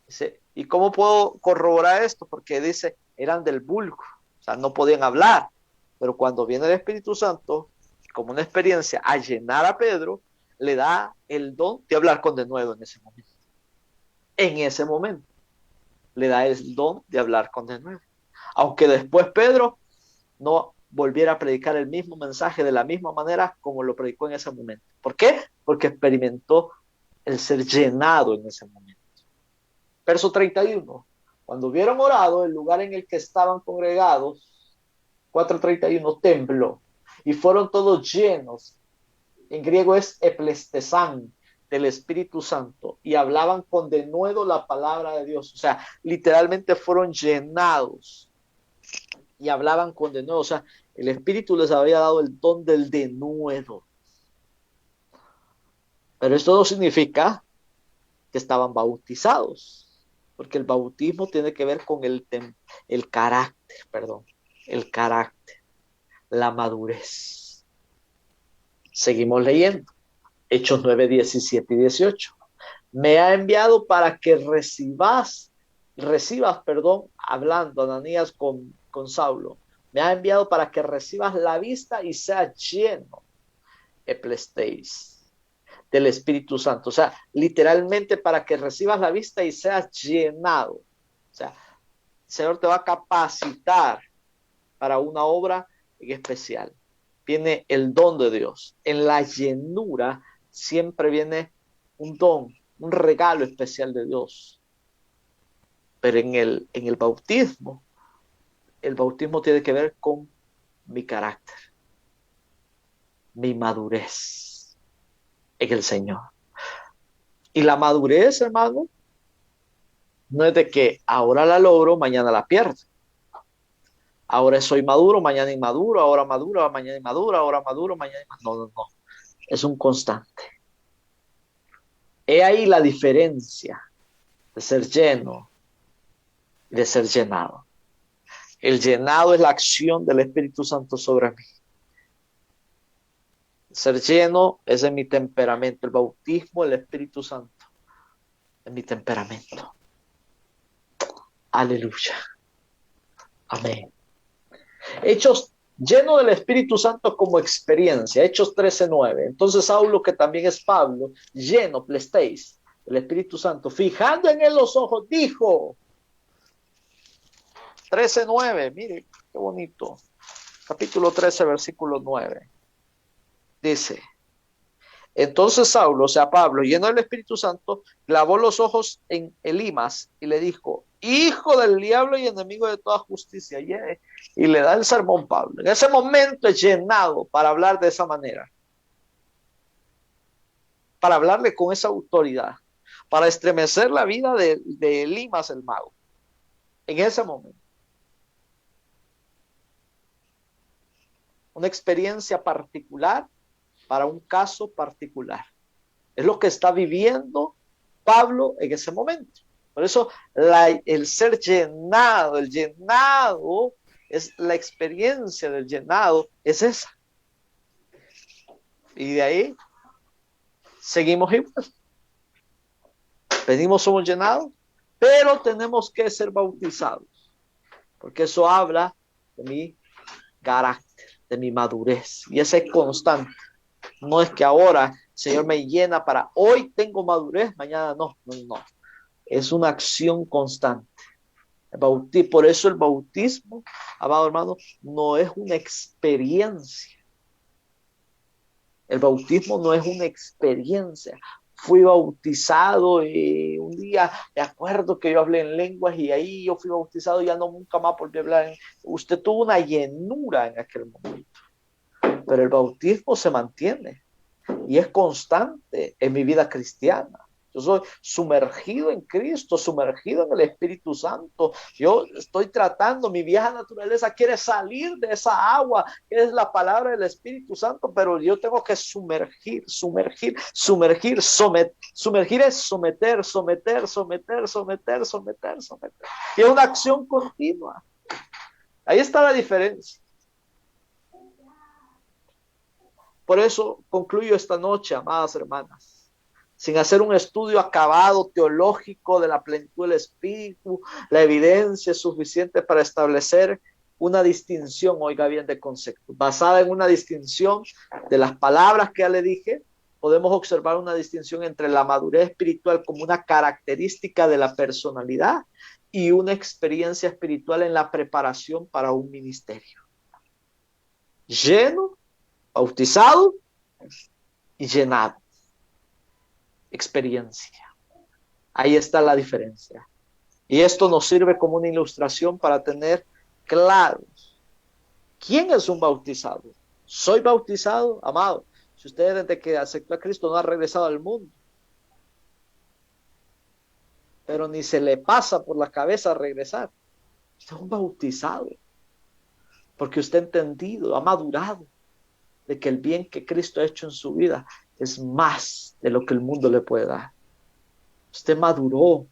Dice, ¿y cómo puedo corroborar esto? Porque dice, eran del vulgo, o sea, no podían hablar, pero cuando viene el Espíritu Santo, como una experiencia, a llenar a Pedro, le da el don de hablar con denuedo en ese momento. En ese momento, le da el don de hablar con denuedo. Aunque después Pedro no volviera a predicar el mismo mensaje de la misma manera como lo predicó en ese momento. ¿Por qué? Porque experimentó el ser llenado en ese momento. Verso 31. Cuando hubieron orado, el lugar en el que estaban congregados, 4:31, tembló y fueron todos llenos. En griego es eplestesán, del Espíritu Santo, y hablaban con denuedo la palabra de Dios. O sea, literalmente fueron llenados y hablaban con denuedo. O sea, el Espíritu les había dado el don del denuedo. Pero esto no significa que estaban bautizados, porque el bautismo tiene que ver con el carácter, la madurez. Seguimos leyendo. Hechos 9, 17 y 18. Me ha enviado para que recibas, hablando Ananías con Saulo, me ha enviado para que recibas la vista y seas lleno, eplesteis, del Espíritu Santo. O sea, literalmente para que recibas la vista y seas llenado. O sea, el Señor te va a capacitar para una obra en especial. Viene el don de Dios. En la llenura siempre viene un don, un regalo especial de Dios. Pero en el bautismo tiene que ver con mi carácter, mi madurez en el Señor. Y la madurez, hermano, no es de que ahora la logro, mañana la pierdo. Ahora soy maduro, mañana inmaduro, ahora maduro, mañana inmaduro, ahora maduro, mañana inmaduro. No, no, no. Es un constante. He ahí la diferencia de ser lleno y de ser llenado. El llenado es la acción del Espíritu Santo sobre mí. Ser lleno es en mi temperamento. El bautismo del Espíritu Santo es mi temperamento. Aleluya. Amén. Hechos lleno del Espíritu Santo como experiencia. Hechos 13:9. Entonces Saulo, que también es Pablo, lleno, plesteis, del Espíritu Santo, fijando en él los ojos, dijo, 13:9, mire, qué bonito. Capítulo 13, versículo 9. Dice, entonces Saulo, o sea Pablo, lleno del Espíritu Santo, clavó los ojos en Elimas y le dijo, hijo del diablo y enemigo de toda justicia. Y le da el sermón Pablo. En ese momento es llenado para hablar de esa manera. Para hablarle con esa autoridad. Para estremecer la vida de Elimas el mago. En ese momento. Una experiencia particular para un caso particular. Es lo que está viviendo Pablo en ese momento. Por eso el ser llenado, el llenado es la experiencia del llenado, es esa. Y de ahí seguimos igual. Venimos, somos llenados, pero tenemos que ser bautizados, porque eso habla de mi carácter, de mi madurez, y ese es constante. No es que ahora el Señor me llena para hoy tengo madurez, mañana no, no, no. Es una acción constante. Por eso el bautismo, amado hermano, no es una experiencia. El bautismo no es una experiencia. Fui bautizado y un día me acuerdo que yo hablé en lenguas y ahí yo fui bautizado y ya no nunca más volví a hablar. Usted tuvo una llenura en aquel momento. Pero el bautismo se mantiene y es constante en mi vida cristiana. Yo soy sumergido en Cristo, sumergido en el Espíritu Santo. Yo estoy tratando, mi vieja naturaleza quiere salir de esa agua, que es la palabra del Espíritu Santo, pero yo tengo que sumergir. Sumergir es someter. Y es una acción continua. Ahí está la diferencia. Por eso concluyo esta noche, amadas hermanas, sin hacer un estudio acabado teológico de la plenitud del Espíritu, la evidencia es suficiente para establecer una distinción, oiga bien, de conceptos. Basada en una distinción de las palabras que ya le dije, podemos observar una distinción entre la madurez espiritual como una característica de la personalidad y una experiencia espiritual en la preparación para un ministerio. Lleno, bautizado y llenado. Experiencia. Ahí está la diferencia. Y esto nos sirve como una ilustración para tener claros quién es un bautizado. ¿Soy bautizado? Amado, si usted desde que aceptó a Cristo no ha regresado al mundo, pero ni se le pasa por la cabeza regresar, usted es un bautizado, porque usted ha entendido, ha madurado de que el bien que Cristo ha hecho en su vida es más de lo que el mundo le puede dar. Usted maduró,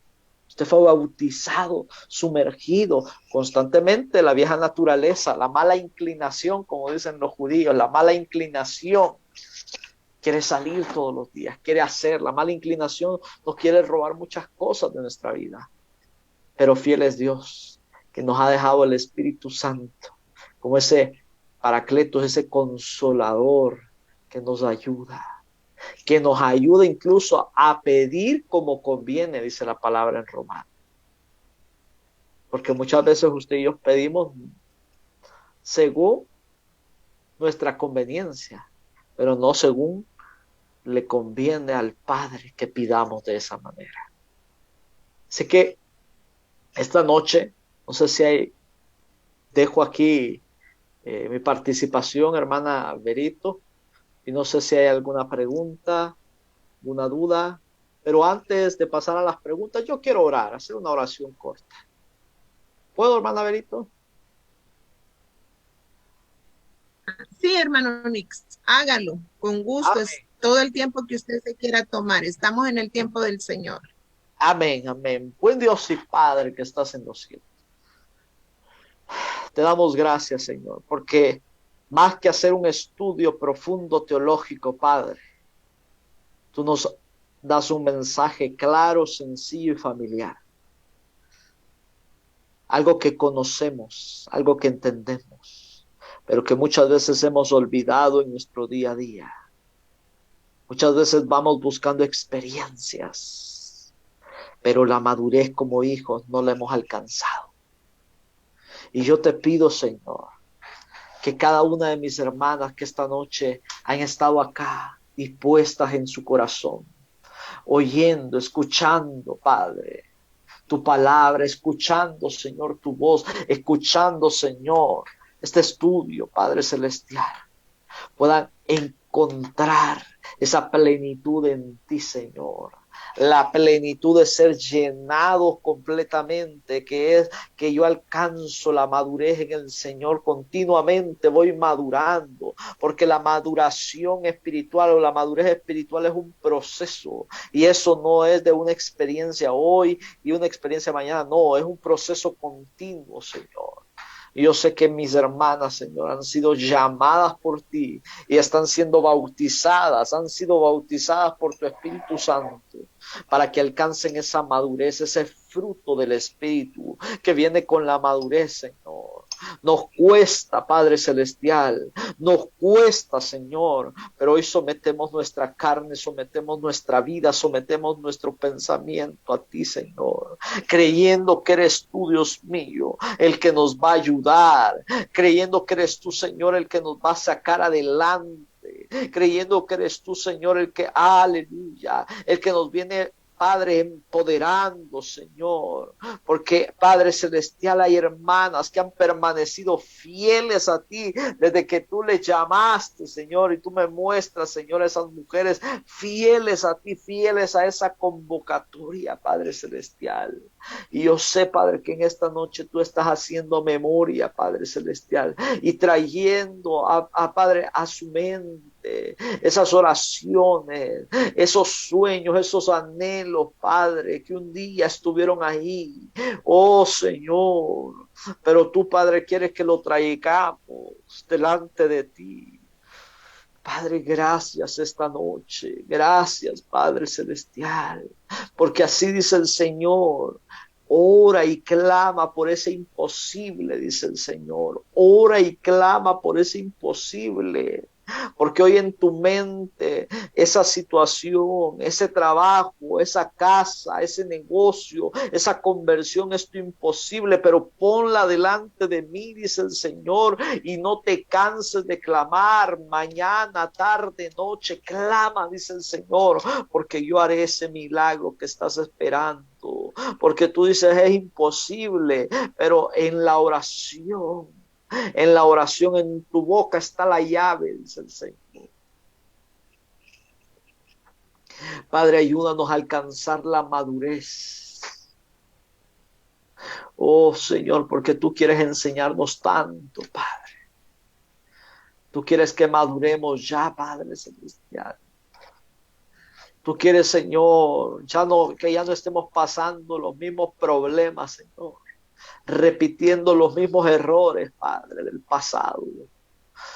usted fue bautizado, sumergido constantemente. La vieja naturaleza, la mala inclinación, como dicen los judíos, la mala inclinación quiere salir todos los días, quiere hacer. La mala inclinación nos quiere robar muchas cosas de nuestra vida. Pero fiel es Dios, que nos ha dejado el Espíritu Santo, como ese Paracletos, ese consolador que nos ayuda incluso a pedir como conviene, dice la palabra en Romanos. Porque muchas veces usted y yo pedimos según nuestra conveniencia, pero no según le conviene al Padre que pidamos de esa manera. Así que esta noche, no sé si dejo aquí mi participación, hermana Berito, y no sé si hay alguna pregunta, alguna duda, pero antes de pasar a las preguntas, yo quiero orar, hacer una oración corta. ¿Puedo, hermana Berito? Sí, hermano Nix, hágalo con gusto. Es Amén, todo el tiempo que usted se quiera tomar. Estamos en el tiempo del Señor. amén, amén. Buen Dios y Padre que estás en los cielos. Te damos gracias, Señor, porque más que hacer un estudio profundo teológico, Padre, tú nos das un mensaje claro, sencillo y familiar. Algo que conocemos, algo que entendemos, pero que muchas veces hemos olvidado en nuestro día a día. Muchas veces vamos buscando experiencias, pero la madurez como hijos no la hemos alcanzado. Y yo te pido, Señor, que cada una de mis hermanas que esta noche han estado acá, dispuestas en su corazón, oyendo, escuchando, Padre, tu palabra, escuchando, Señor, tu voz, escuchando, Señor, este estudio, Padre Celestial, puedan encontrar esa plenitud en ti, Señor. La plenitud de ser llenados completamente, que es que yo alcanzo la madurez en el Señor continuamente, voy madurando, porque la maduración espiritual o la madurez espiritual es un proceso y eso no es de una experiencia hoy y una experiencia mañana, no, es un proceso continuo, Señor. Y yo sé que mis hermanas, Señor, han sido llamadas por ti y están siendo bautizadas, han sido bautizadas por tu Espíritu Santo para que alcancen esa madurez, ese fruto del Espíritu que viene con la madurez, Señor. Nos cuesta, Padre Celestial, nos cuesta, Señor, pero hoy sometemos nuestra carne, sometemos nuestra vida, sometemos nuestro pensamiento a ti, Señor, creyendo que eres tú, Dios mío, el que nos va a ayudar, creyendo que eres tú, Señor, el que nos va a sacar adelante, creyendo que eres tú, Señor, el que, aleluya, el que nos viene, Padre, empoderando, Señor, porque Padre Celestial, hay hermanas que han permanecido fieles a ti desde que tú les llamaste, Señor, y tú me muestras, Señor, a esas mujeres fieles a ti, fieles a esa convocatoria, Padre Celestial. Y yo sé, Padre, que en esta noche tú estás haciendo memoria, Padre Celestial, y trayendo Padre, a su mente esas oraciones, esos sueños, esos anhelos, Padre, que un día estuvieron ahí. Oh, Señor, pero tú, Padre, quieres que lo traigamos delante de ti. Padre, gracias esta noche. Gracias, Padre Celestial. Porque así dice el Señor. Ora y clama por ese imposible, dice el Señor. Ora y clama por ese imposible. Porque hoy en tu mente esa situación, ese trabajo, esa casa, ese negocio, esa conversión es tu imposible, pero ponla delante de mí, dice el Señor, y no te canses de clamar mañana, tarde, noche, clama, dice el Señor, porque yo haré ese milagro que estás esperando. Porque tú dices es imposible, pero en la oración, en tu boca está la llave, dice el Señor. Padre, ayúdanos a alcanzar la madurez. Oh Señor, porque tú quieres enseñarnos tanto, Padre. Tú quieres que maduremos ya, Padre Celestial. Tú quieres, Señor, que ya no estemos pasando los mismos problemas, Señor, repitiendo los mismos errores, Padre, del pasado.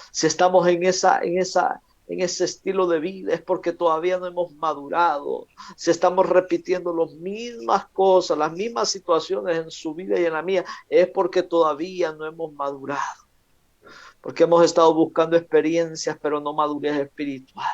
Si estamos en ese estilo de vida es porque todavía no hemos madurado. Si estamos repitiendo las mismas cosas, las mismas situaciones en su vida y en la mía, es porque todavía no hemos madurado. Porque hemos estado buscando experiencias, pero no madurez espiritual.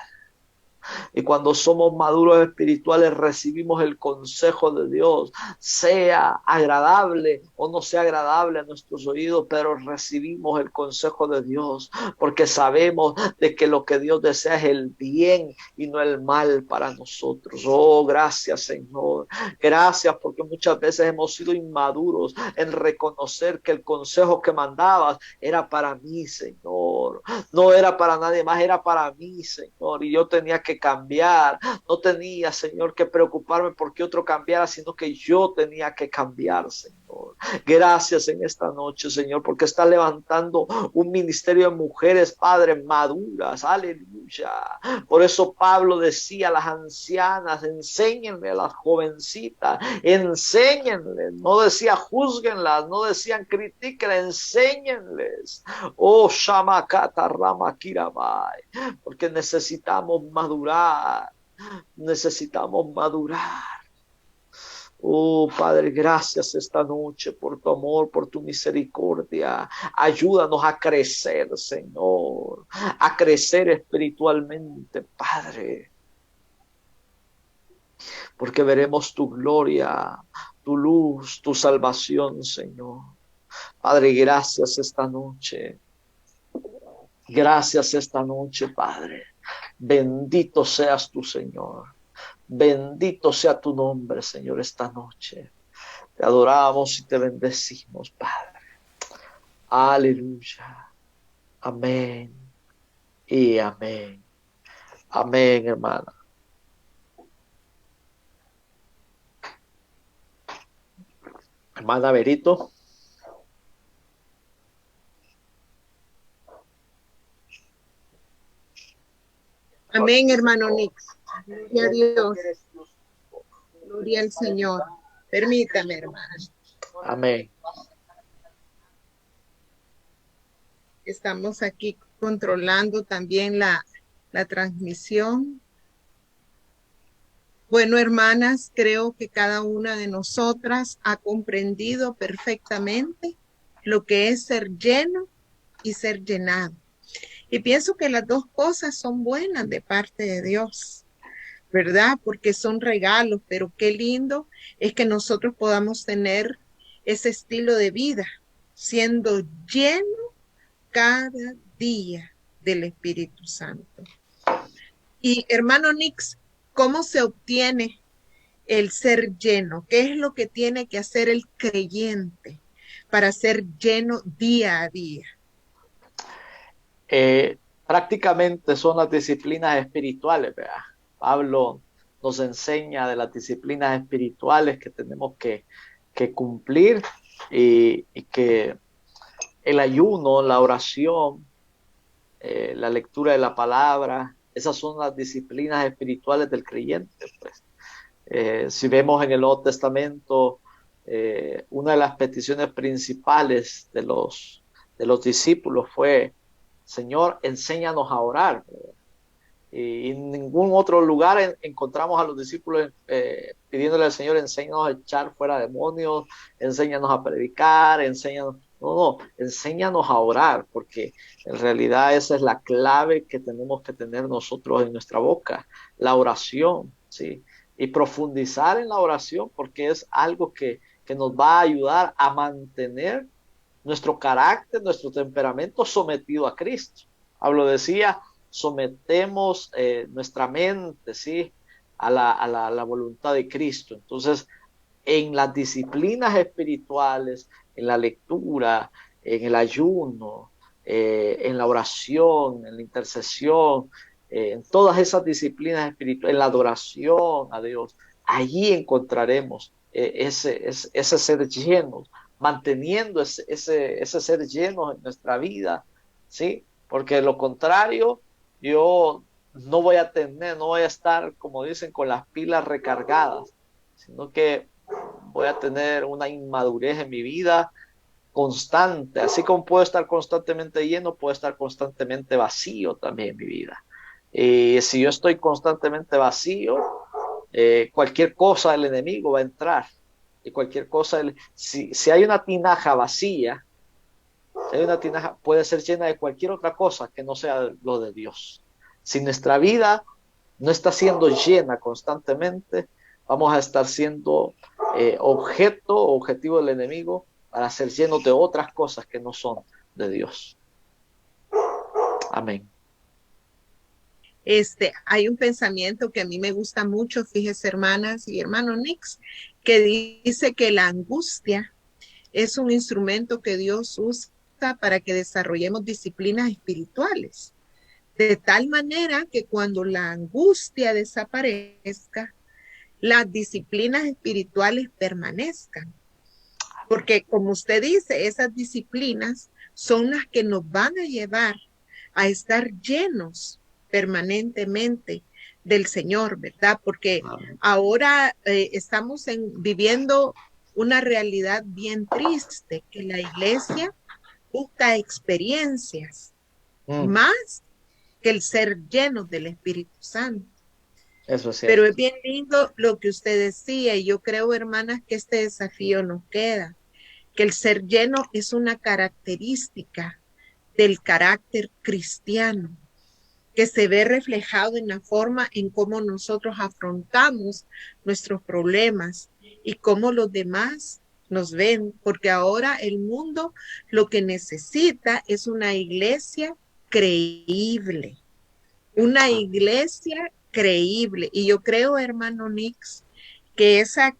Y cuando somos maduros espirituales recibimos el consejo de Dios, sea agradable o no sea agradable a nuestros oídos, pero recibimos el consejo de Dios porque sabemos de que lo que Dios desea es el bien y no el mal para nosotros. Oh, gracias, Señor. Gracias porque muchas veces hemos sido inmaduros en reconocer que el consejo que mandabas era para mí, Señor. No era para nadie más, era para mí, Señor. Y yo tenía que cambiar. No tenía, Señor, que preocuparme porque otro cambiara, sino que yo tenía que cambiar, Señor. Señor. Gracias en esta noche, Señor, porque está levantando un ministerio de mujeres, Padre, maduras. Aleluya. Por eso Pablo decía a las ancianas, enséñenle a las jovencitas, enséñenles. No decía juzguenlas, no decían critíquenlas, enséñenles. Oh, Shamakata Ramakirabai. Porque necesitamos madurar. Necesitamos madurar. Oh, Padre, gracias esta noche por tu amor, por tu misericordia. Ayúdanos a crecer, Señor, a crecer espiritualmente, Padre, porque veremos tu gloria, tu luz, tu salvación, Señor. Padre, gracias esta noche. Gracias esta noche, Padre. Bendito seas tu Señor. Bendito sea tu nombre, Señor, esta noche. Te adoramos y te bendecimos, Padre. Aleluya. Amén y amén. Amén, hermana. Hermana Berito. Amén, hermano Nix. Gloria a Dios. Gloria al Señor. Permítame, hermana. Amén. Estamos aquí controlando también la transmisión. Bueno, hermanas, creo que cada una de nosotras ha comprendido perfectamente lo que es ser lleno y ser llenado. Y pienso que las dos cosas son buenas de parte de Dios, ¿verdad? Porque son regalos, pero qué lindo es que nosotros podamos tener ese estilo de vida, siendo lleno cada día del Espíritu Santo. Y hermano Nix, ¿cómo se obtiene el ser lleno? ¿Qué es lo que tiene que hacer el creyente para ser lleno día a día? Prácticamente son las disciplinas espirituales, ¿verdad? Pablo nos enseña de las disciplinas espirituales que tenemos que cumplir y que el ayuno, la oración, la lectura de la palabra, esas son las disciplinas espirituales del creyente. Pues. Si vemos en el Nuevo Testamento, una de las peticiones principales de los discípulos fue: Señor, enséñanos a orar. Y en ningún otro lugar encontramos a los discípulos pidiéndole al Señor: enséñanos a echar fuera demonios, enséñanos a predicar, enséñanos. No, enséñanos a orar, porque en realidad esa es la clave que tenemos que tener nosotros en nuestra boca, la oración, ¿sí? Y profundizar en la oración, porque es algo que nos va a ayudar a mantener nuestro carácter, nuestro temperamento sometido a Cristo. Pablo decía: sometemos nuestra mente, ¿sí?, a la voluntad de Cristo. Entonces, en las disciplinas espirituales, en la lectura, en el ayuno, en la oración, en la intercesión, en todas esas disciplinas espirituales, en la adoración a Dios, allí encontraremos ese ser lleno, manteniendo ese ser lleno en nuestra vida, ¿sí? Porque de lo contrario, yo no voy a estar, como dicen, con las pilas recargadas, sino que voy a tener una inmadurez en mi vida constante. Así como puedo estar constantemente lleno, puedo estar constantemente vacío también en mi vida. Y si yo estoy constantemente vacío, cualquier cosa del enemigo va a entrar. Y cualquier cosa, si hay una tinaja vacía, una tinaja puede ser llena de cualquier otra cosa que no sea lo de Dios. Si nuestra vida no está siendo llena constantemente, vamos a estar siendo objetivo del enemigo para ser llenos de otras cosas que no son de Dios. Amén. Hay un pensamiento que a mí me gusta mucho, fíjese, hermanas y hermano Nix, que dice que la angustia es un instrumento que Dios usa para que desarrollemos disciplinas espirituales, de tal manera que cuando la angustia desaparezca, las disciplinas espirituales permanezcan. Porque como usted dice, esas disciplinas son las que nos van a llevar a estar llenos permanentemente del Señor, ¿verdad? Porque Amén. ahora estamos viviendo una realidad bien triste, que la iglesia busca experiencias Mm, más que el ser llenos del Espíritu Santo. eso es Pero es cierto. bien lindo lo que usted decía, y yo creo, hermanas, que este desafío nos queda, que el ser lleno es una característica del carácter cristiano, que se ve reflejado en la forma en cómo nosotros afrontamos nuestros problemas y cómo los demás nos ven, porque ahora el mundo lo que necesita es una iglesia creíble, una iglesia creíble. Y yo creo, hermano Nix, que esa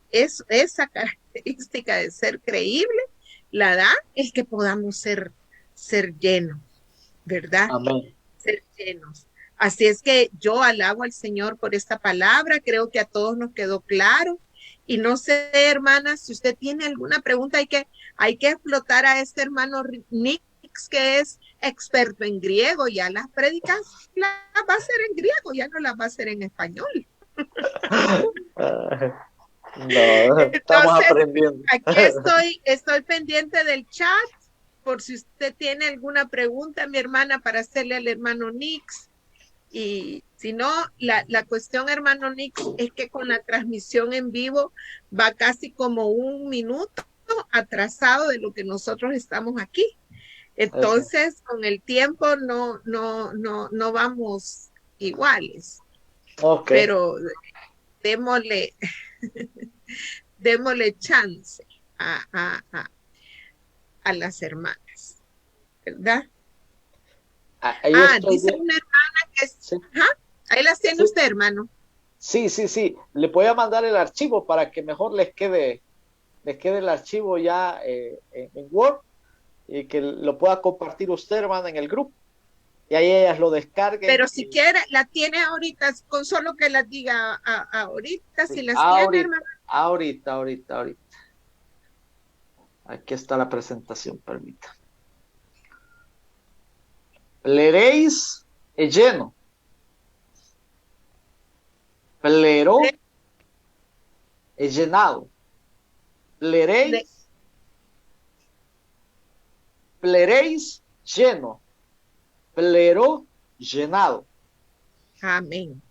característica de ser creíble la da el que podamos ser llenos, ¿verdad? Amén. Ser llenos. Así es que yo alabo al Señor por esta palabra, creo que a todos nos quedó claro. Y no sé, hermana, si usted tiene alguna pregunta, hay que explotar a este hermano Nix, que es experto en griego, ya las prédicas las va a hacer en griego, ya no las va a hacer en español. No, estamos Entonces, aprendiendo. aquí estoy pendiente del chat por si usted tiene alguna pregunta, mi hermana, para hacerle al hermano Nix. Y si no, la cuestión, hermano Nix, es que con la transmisión en vivo va casi como un minuto atrasado de lo que nosotros estamos aquí. Eso. Entonces, con el tiempo no vamos iguales, Ok, pero démosle, démosle chance a, a, a, a las hermanas, ¿verdad? ahí Ah, estoy dice bien. una hermana que es, Sí, ¿ah? Ahí las tiene sí, usted, hermano. sí, sí, sí. Le voy a mandar el archivo para que mejor les quede el archivo ya en Word y que lo pueda compartir usted, hermana, en el grupo. Y ahí ellas lo descarguen. Pero si quiere, la tiene ahorita, con solo que la diga ahorita, si Sí, las tiene, ahorita, hermano. ahorita. Aquí está la presentación, permita. Leeréis lleno, plero llenado. Le, Leeréis, pleréis lleno, plero llenado. amén,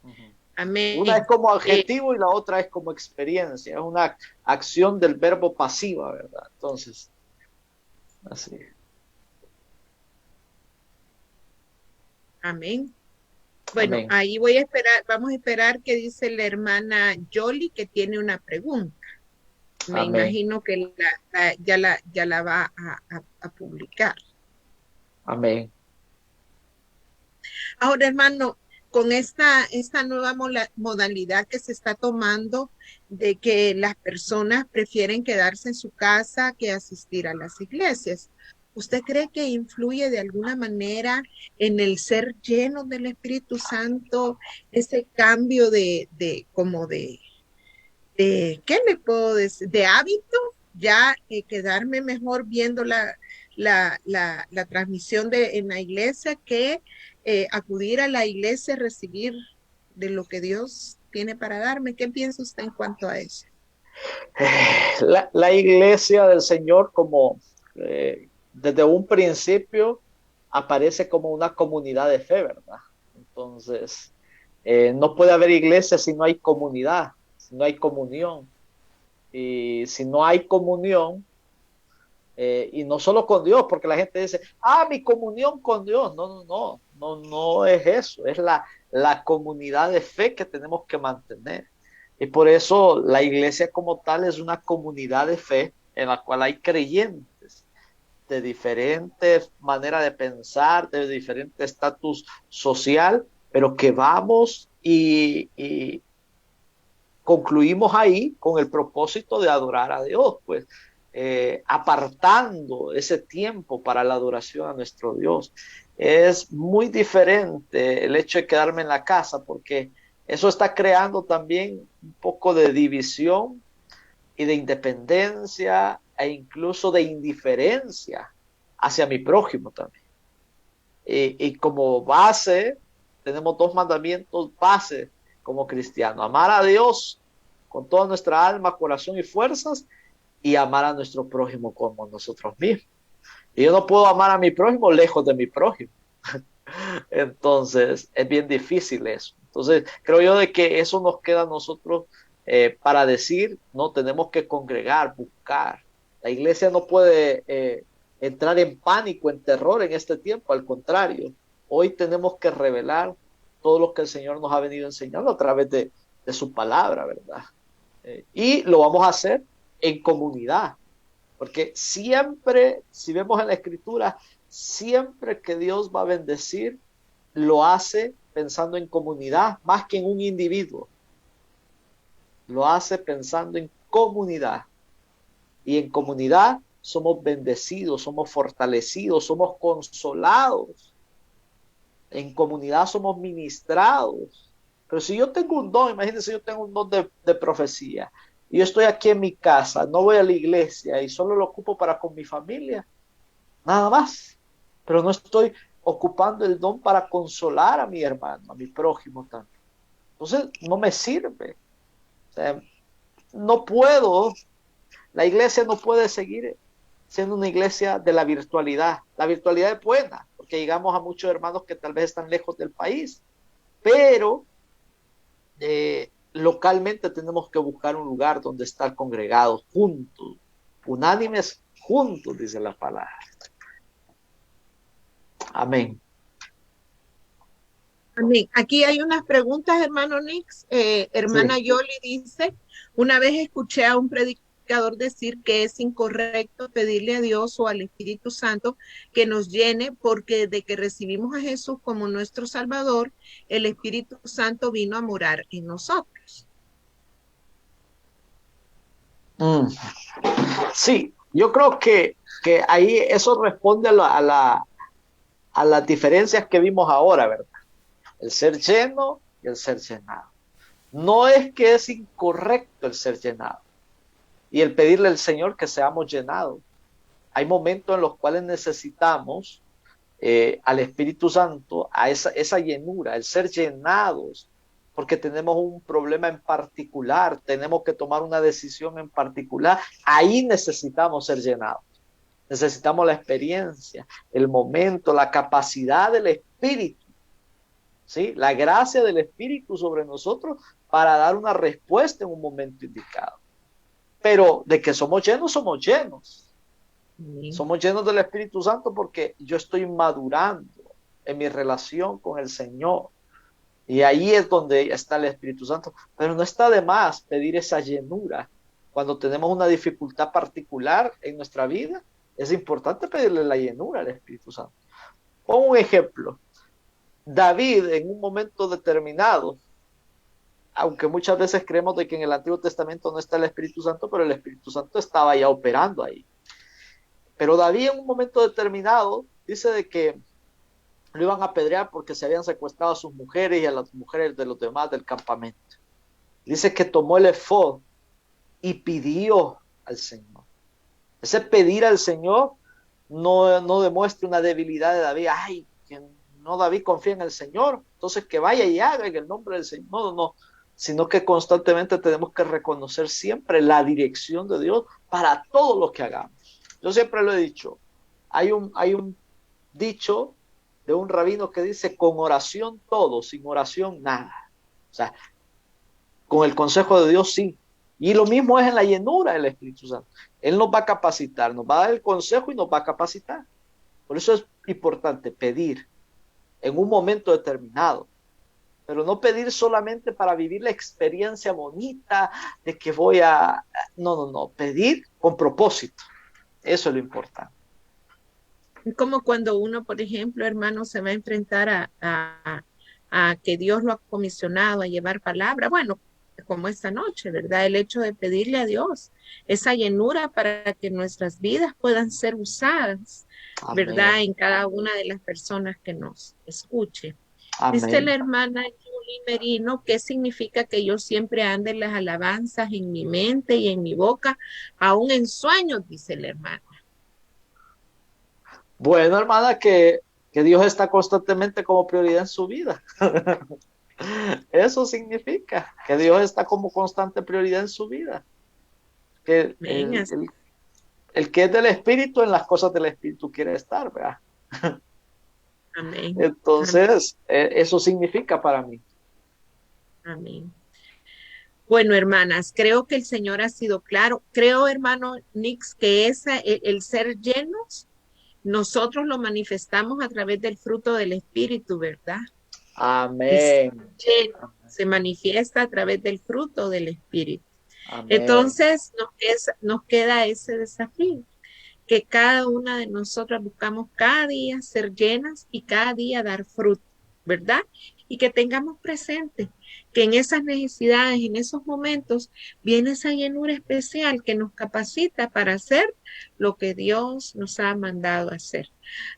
Ujú. Una es amén. como adjetivo y la otra es como experiencia. Es una acción del verbo pasiva, ¿verdad? Entonces, así. Amén. Bueno, Amén. ahí voy a esperar, vamos a esperar que dice la hermana Yoli que tiene una pregunta. Me Amén. imagino que ya la va a publicar. Amén. Ahora, hermano, con esta nueva modalidad que se está tomando de que las personas prefieren quedarse en su casa que asistir a las iglesias, ¿usted cree que influye de alguna manera en el ser lleno del Espíritu Santo ese cambio como ¿qué le puedo decir? De hábito, ya quedarme mejor viendo la transmisión en la iglesia que acudir a la iglesia a recibir de lo que Dios tiene para darme. ¿Qué piensa usted en cuanto a eso? La iglesia del Señor como desde un principio aparece como una comunidad de fe, ¿verdad? Entonces, no puede haber iglesia si no hay comunidad, si no hay comunión. Y si no hay comunión, y no solo con Dios, porque la gente dice, mi comunión con Dios. No es eso, es la comunidad de fe que tenemos que mantener. Y por eso la iglesia como tal es una comunidad de fe en la cual hay creyentes de diferentes maneras de pensar, de diferente estatus social, pero que vamos y concluimos ahí con el propósito de adorar a Dios, pues apartando ese tiempo para la adoración a nuestro Dios. Es muy diferente el hecho de quedarme en la casa porque eso está creando también un poco de división y de independencia e incluso de indiferencia hacia mi prójimo también. Y como base, tenemos dos mandamientos base como cristianos: amar a Dios con toda nuestra alma, corazón y fuerzas, y amar a nuestro prójimo como nosotros mismos. Y yo no puedo amar a mi prójimo lejos de mi prójimo. Entonces, es bien difícil eso. Entonces, creo yo de que eso nos queda a nosotros para decir, no, tenemos que congregar, buscar. La iglesia no puede entrar en pánico, en terror en este tiempo. Al contrario, hoy tenemos que revelar todo lo que el Señor nos ha venido enseñando a través de su palabra, ¿verdad? Y lo vamos a hacer en comunidad, porque siempre, si vemos en la Escritura, siempre que Dios va a bendecir, lo hace pensando en comunidad más que en un individuo. Lo hace pensando en comunidad. Y en comunidad somos bendecidos, somos fortalecidos, somos consolados. En comunidad somos ministrados. Pero si yo tengo un don, imagínense, yo tengo un don de profecía, y yo estoy aquí en mi casa, no voy a la iglesia y solo lo ocupo para con mi familia, nada más. Pero no estoy ocupando el don para consolar a mi hermano, a mi prójimo también. Entonces, no me sirve. O sea, no puedo, la iglesia no puede seguir siendo una iglesia de la virtualidad. La virtualidad es buena, porque llegamos a muchos hermanos que tal vez están lejos del país, pero localmente tenemos que buscar un lugar donde estar congregados juntos, unánimes juntos, dice la palabra. Amén. Amén. Aquí hay unas preguntas, hermano Nix. Hermana Sí. Yoli dice, una vez escuché a un predicador decir que es incorrecto pedirle a Dios o al Espíritu Santo que nos llene, porque de que recibimos a Jesús como nuestro Salvador, el Espíritu Santo vino a morar en nosotros. Sí, yo creo que ahí eso responde a las diferencias que vimos ahora, ¿verdad? El ser lleno y el ser llenado. No es que es incorrecto el ser llenado y el pedirle al Señor que seamos llenados. Hay momentos en los cuales necesitamos al Espíritu Santo, a esa llenura, el ser llenados, porque tenemos un problema en particular, tenemos que tomar una decisión en particular. Ahí necesitamos ser llenados. Necesitamos la experiencia, el momento, la capacidad del Espíritu, ¿sí? La gracia del Espíritu sobre nosotros para dar una respuesta en un momento indicado. Pero de que somos llenos, somos llenos. Somos llenos del Espíritu Santo porque yo estoy madurando en mi relación con el Señor. Y ahí es donde está el Espíritu Santo. Pero no está de más pedir esa llenura. Cuando tenemos una dificultad particular en nuestra vida, es importante pedirle la llenura al Espíritu Santo. Pongo un ejemplo. David, en un momento determinado, aunque muchas veces creemos de que en el Antiguo Testamento no está el Espíritu Santo, pero el Espíritu Santo estaba ya operando ahí. Pero David en un momento determinado dice de que lo iban a apedrear porque se habían secuestrado a sus mujeres y a las mujeres de los demás del campamento. Dice que tomó el efod y pidió al Señor. Ese pedir al Señor no demuestra una debilidad de David. Ay, que no, David confía en el Señor, entonces que vaya y haga en el nombre del Señor. No, sino que constantemente tenemos que reconocer siempre la dirección de Dios para todo lo que hagamos. Yo siempre lo he dicho, hay un dicho de un rabino que dice: con oración todo, sin oración nada. O sea, con el consejo de Dios sí. Y lo mismo es en la llenura del Espíritu Santo. Él nos va a capacitar, nos va a dar el consejo y nos va a capacitar. Por eso es importante pedir en un momento determinado, pero no pedir solamente para vivir la experiencia bonita de que voy a... No, pedir con propósito. Eso es lo importante. Como cuando uno, por ejemplo, hermano, se va a enfrentar a que Dios lo ha comisionado a llevar palabra. Bueno, como esta noche, ¿verdad? El hecho de pedirle a Dios esa llenura para que nuestras vidas puedan ser usadas, ¿verdad? Amén. En cada una de las personas que nos escuche. Dice la Amén. hermana Merino, ¿qué significa que yo siempre ande las alabanzas en mi mente y en mi boca, aún en sueños? Dice el hermano. Bueno, hermana, que Dios está constantemente como prioridad en su vida. Eso significa que Dios está como constante prioridad en su vida. Que Amén, el que es del Espíritu, en las cosas del Espíritu quiere estar, ¿verdad? amén, amén, Entonces, eso significa para mí. amén. Bueno, hermanas, creo que el Señor ha sido claro. Creo, hermano Nix, que el ser llenos, nosotros lo manifestamos a través del fruto del Espíritu, ¿verdad? El ser Amén. lleno se manifiesta a través del fruto del Espíritu. Amén. Entonces, nos queda ese desafío, que cada una de nosotras buscamos cada día ser llenas y cada día dar fruto, ¿verdad? Y que tengamos presente que en esas necesidades, en esos momentos, viene esa llenura especial que nos capacita para hacer lo que Dios nos ha mandado hacer.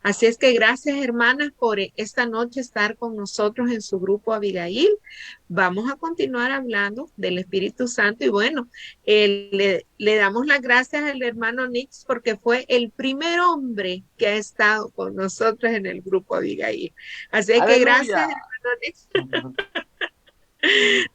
Así es que gracias, hermanas, por esta noche estar con nosotros en su grupo Abigail. Vamos a continuar hablando del Espíritu Santo y bueno, le damos las gracias al hermano Nix porque fue el primer hombre que ha estado con nosotros en el grupo Abigail. Así que gracias, Aleluya. hermano Nix.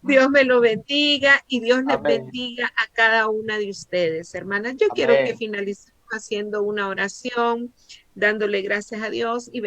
Dios me lo bendiga y Dios les Amén. bendiga a cada una de ustedes, hermanas. Yo quiero que Amén. finalicemos haciendo una oración, dándole gracias a Dios y